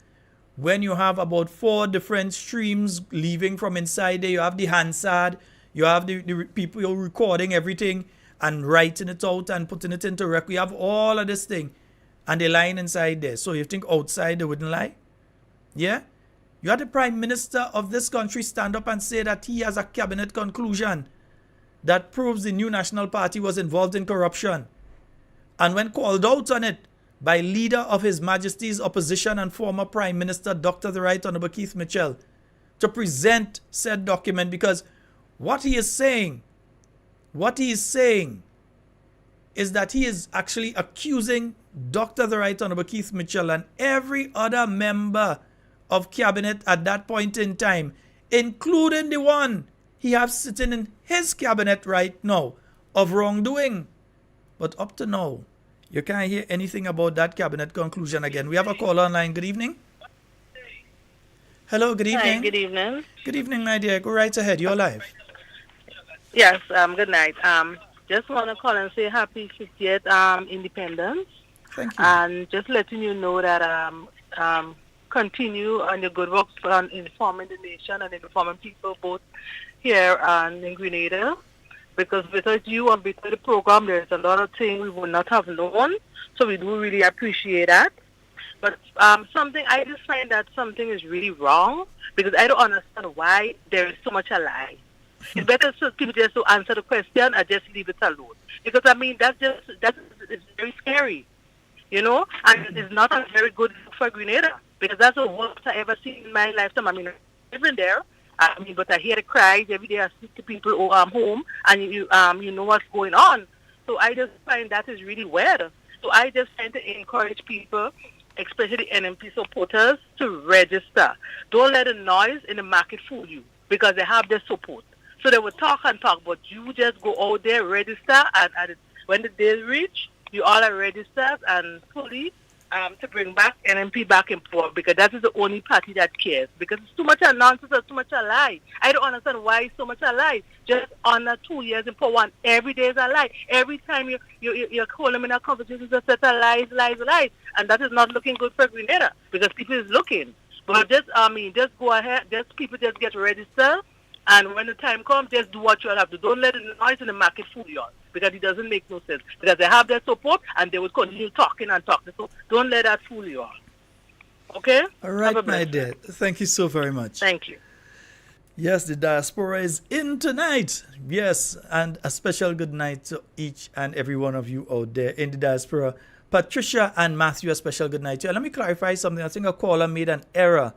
When you have about 4 different streams leaving from inside there, you have the Hansard, you have the people you're recording everything and writing it out and putting it into record. You have all of this thing and they're lying inside there. So you think outside they wouldn't lie? Yeah? You had the Prime Minister of this country stand up and say that he has a cabinet conclusion that proves the New National Party was involved in corruption. And when called out on it by leader of His Majesty's opposition and former Prime Minister, Dr. the Right Honorable Keith Mitchell, to present said document, because what he is saying is that he is actually accusing Dr. the Right Honorable Keith Mitchell and every other member of cabinet at that point in time, including the one he has sitting in his cabinet right now, of wrongdoing. But up to now, you can't hear anything about that cabinet conclusion again. We have a call online. Good evening. Hello, good evening. Hi, good evening. Good evening, my dear. Go right ahead. You're live. Yes, good night. Just want to call and say happy 50th independence. Thank you. And just letting you know that continue on your good work on informing the nation and informing people both here and in Grenada. Because without you and without the program, there's a lot of things we would not have known. So we do really appreciate that. But something, I just find that something is really wrong because I don't understand why there is so much a lie. It's better for people just to answer the question and just leave it alone. Because, I mean, that's very scary, you know? And it's not a very good look for Grenada because that's the worst I ever seen in my lifetime. I mean, I've been there. I mean, but I hear the cries every day. I speak to people home, and you know what's going on. So I just find that is really weird. So I just tend to encourage people, especially the NMP supporters, to register. Don't let the noise in the market fool you because they have their support. So they will talk and talk, but you just go out there, register, and when the day reach, you all are registered and fully to bring back NMP back in power because that is the only party that cares. Because it's too much a nonsense and too much a lie. I don't understand why it's so much a lie. Just under 2 years in power, and every day is a lie. Every time you're calling in a conversation, it's a set of lies, and that is not looking good for Grenada because people is looking. But just go ahead. People just get registered. And when the time comes, just do what you have to do. Don't let the noise in the market fool you all because it doesn't make no sense. Because they have their support and they will continue talking and talking. So don't let that fool you all. Okay? All right, my dear. Thank you so very much. Thank you. Yes, the diaspora is in tonight. Yes, and a special good night to each and every one of you out there in the diaspora. Patricia and Matthew, a special good night to you. Let me clarify something. I think a caller made an error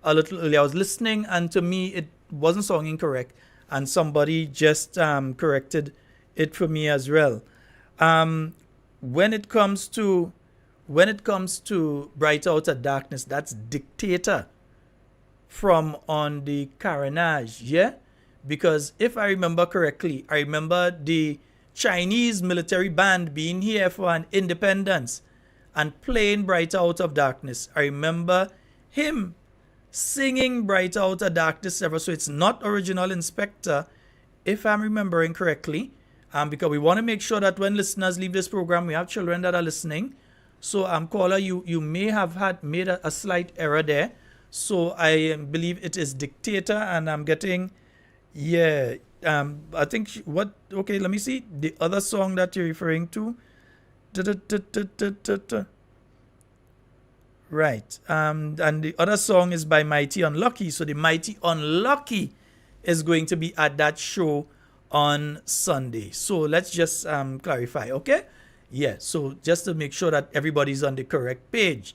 a little earlier. I was listening, and to me, it wasn't sounding correct, and somebody just corrected it for me as well. When it comes to Bright Out of Darkness, that's Dictator from on the Carriacou, yeah? Because if I remember correctly, I remember the Chinese military band being here for an independence and playing Bright Out of Darkness. I remember him singing Bright Out of Darkness ever, so it's not original Inspector, if I'm remembering correctly, because we want to make sure that when listeners leave this program, we have children that are listening. So, caller, you may have made a slight error there. So I believe it is Dictator, and I'm getting, I think, okay, let me see, the other song that you're referring to. Right, and the other song is by Mighty Unlucky, so the Mighty Unlucky is going to be at that show on Sunday. So let's just clarify, okay? Yeah, so just to make sure that everybody's on the correct page.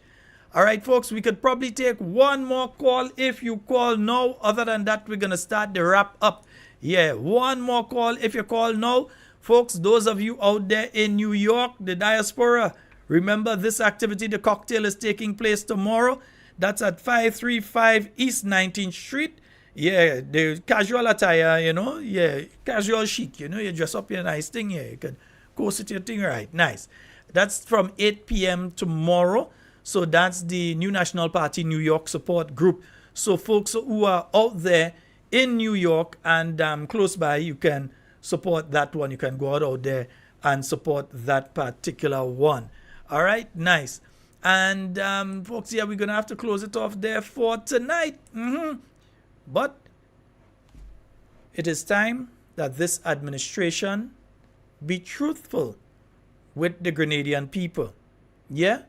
All right, folks, we could probably take one more call if you call now. Other than that, we're going to start the wrap up. Yeah, one more call if you call now. Folks, those of you out there in New York, the diaspora, remember this activity, the cocktail, is taking place tomorrow. That's at 535 East 19th Street. Yeah, the casual attire, casual chic, you dress up your nice thing. Yeah, you could go sit your thing right. Nice. That's from 8 p.m. tomorrow. So that's the New National Party New York support group. So folks who are out there in New York and close by, you can support that one. You can go out there and support that particular one. All right, nice. And folks, yeah, we're going to have to close it off there for tonight. But it is time that this administration be truthful with the Grenadian people. Yeah?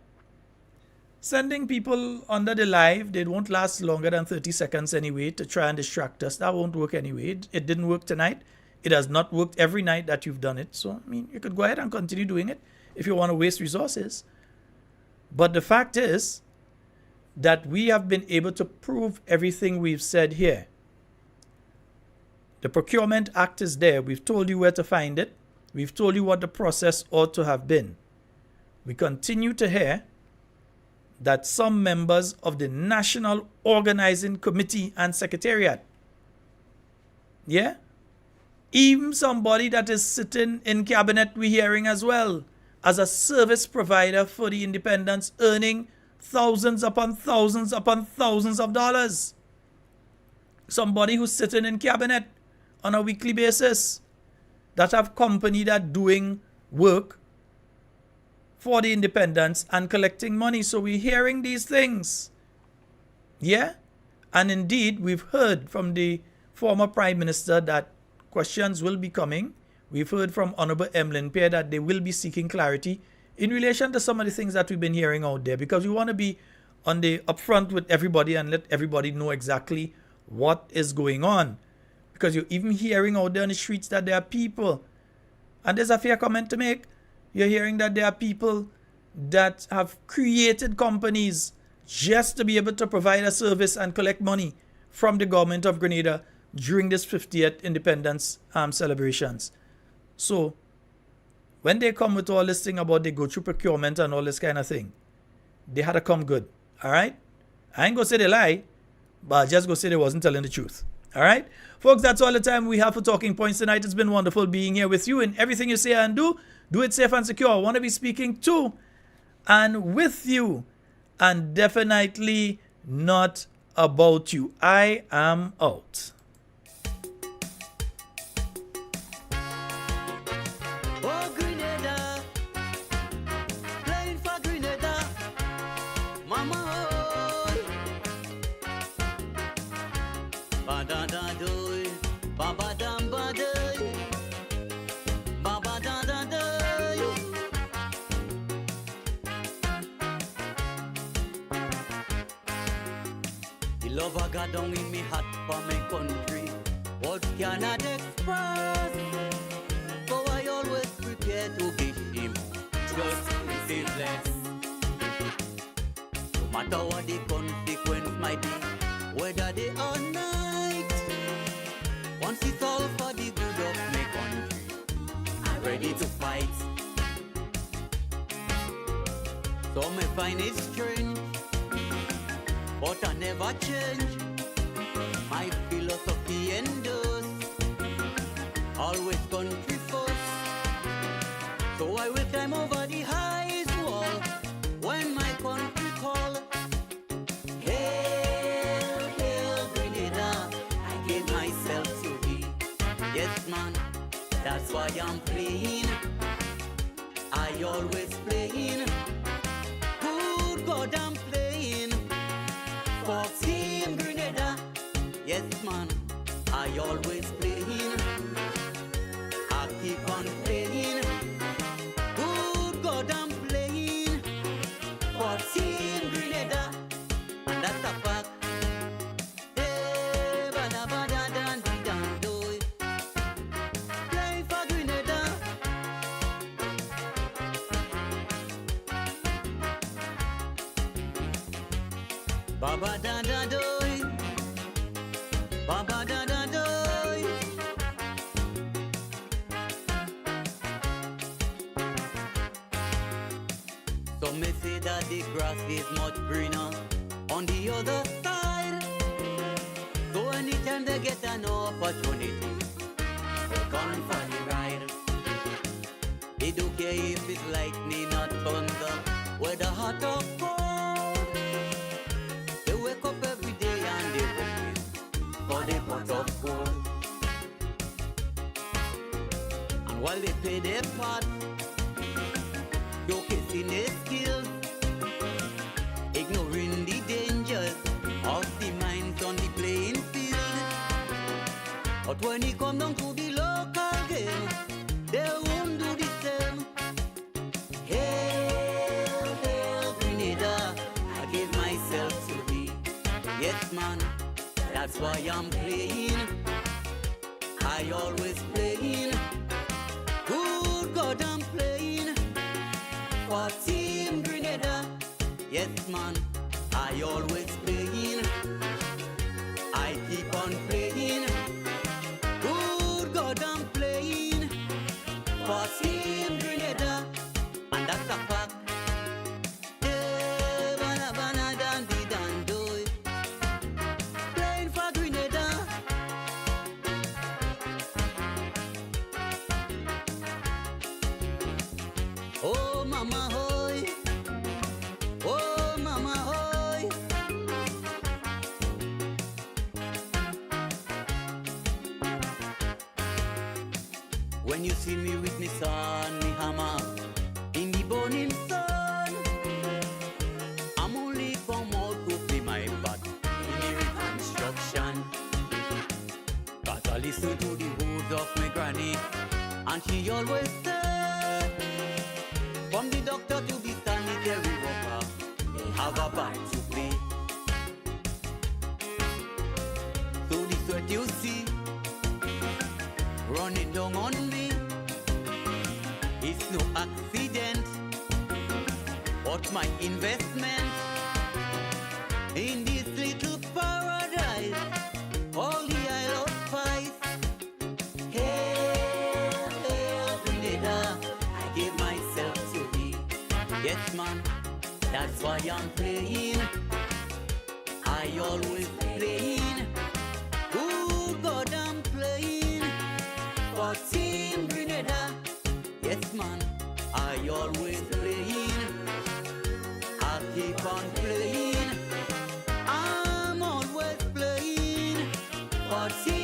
Sending people under the live, they won't last longer than 30 seconds anyway to try and distract us. That won't work anyway. It didn't work tonight. It has not worked every night that you've done it. So, I mean, you could go ahead and continue doing it if you want to waste resources. But the fact is that we have been able to prove everything we've said here. The Procurement Act is there. We've told you where to find it. We've told you what the process ought to have been. We continue to hear that some members of the National Organizing Committee and Secretariat, even somebody that is sitting in cabinet, we're hearing as well, as a service provider for the independents, earning thousands upon thousands upon thousands of dollars. Somebody who's sitting in cabinet on a weekly basis, that have company that doing work for the independents and collecting money. So we're hearing these things. Yeah? And indeed, we've heard from the former Prime Minister that questions will be coming. We've heard from Honorable Emlyn Pierre that they will be seeking clarity in relation to some of the things that we've been hearing out there, because we want to be on the upfront with everybody and let everybody know exactly what is going on. Because you're even hearing out there on the streets that there are people, and there's a fair comment to make, you're hearing that there are people that have created companies just to be able to provide a service and collect money from the government of Grenada during this 50th independence celebrations. So when they come with all this thing about they go through procurement and all this kind of thing, they had to come good. All right? I ain't going to say they lie, but I just going to say they wasn't telling the truth. All right? Folks, that's all the time we have for Talking Points tonight. It's been wonderful being here with you, and everything you say and do it safe and secure. I want to be speaking to and with you, and definitely not about you. I am out. Oh, Grenada, playing for Grenada, mama, oh. Ba-da-da-do, ba-ba-dam-ba-do, ba-ba-da-da-do. The love I got down in me heart for my country. What cannot express? So I always prepare to give him just receive less. No matter what the consequence might be, whether day or night, once it's all for the good of my country, I'm ready to fight. Some may find it strange, but I never change. My philosophy endures, always country first. So I will climb over the highest wall when my country call. Hail, hail, Grenada, I give myself to thee. Yes, man, that's why I'm playing. I always playing. Good God, I'm playing for Team Grenada. Yes, man, I always playing. I keep on playing. Good God, I'm playing for Team Grenada. And that's a fact. Eh, bada, bada, dan, di, dan, do it. Playing for Grenada. Baba, da, da, do it. Baba, da, da, do it. Some may say that the grass is much greener on the other side. So anytime they get an opportunity, they come for the ride. They don't care if it's lightning or thunder, whether hot or cold. They wake up every day and they work for the pot of gold. And while they play their part, showcasing their skills, ignoring the dangers of the mines on the playing field. But when it comes down to the local game, they won't do the same. Hail, hail, Grenada, I give myself to thee. Yes, man, that's why I'm playing. I always playing. Good God, I'm playing for Team Grenada. Yes, man, I always playing. I keep on playing. Good God, I'm playing for Team Grenada. And that's a fact. Yeah, bana, bana, dan, di, dan, do it. Playing for Grenada. Oh, mama, hoy. Oh, mama, hoy. When you see me with me son, me hammer, in the burning sun, I'm only come out to play my part in the reconstruction. But I listen to the words of my granny, and she always said, from the doctor to the sanitary worker, they have a part to play. So the sweat you see running down on me, it's no accident, but my investment in this little paradise, all the Isle of Spice. Hail, hail, Grenada, I give myself to thee. Yes, man, that's why I'm playing. I always playing. Good God, I'm playing for Team Grenada. Yes, man, I always playing. I keep on playing. I'm always playing for Team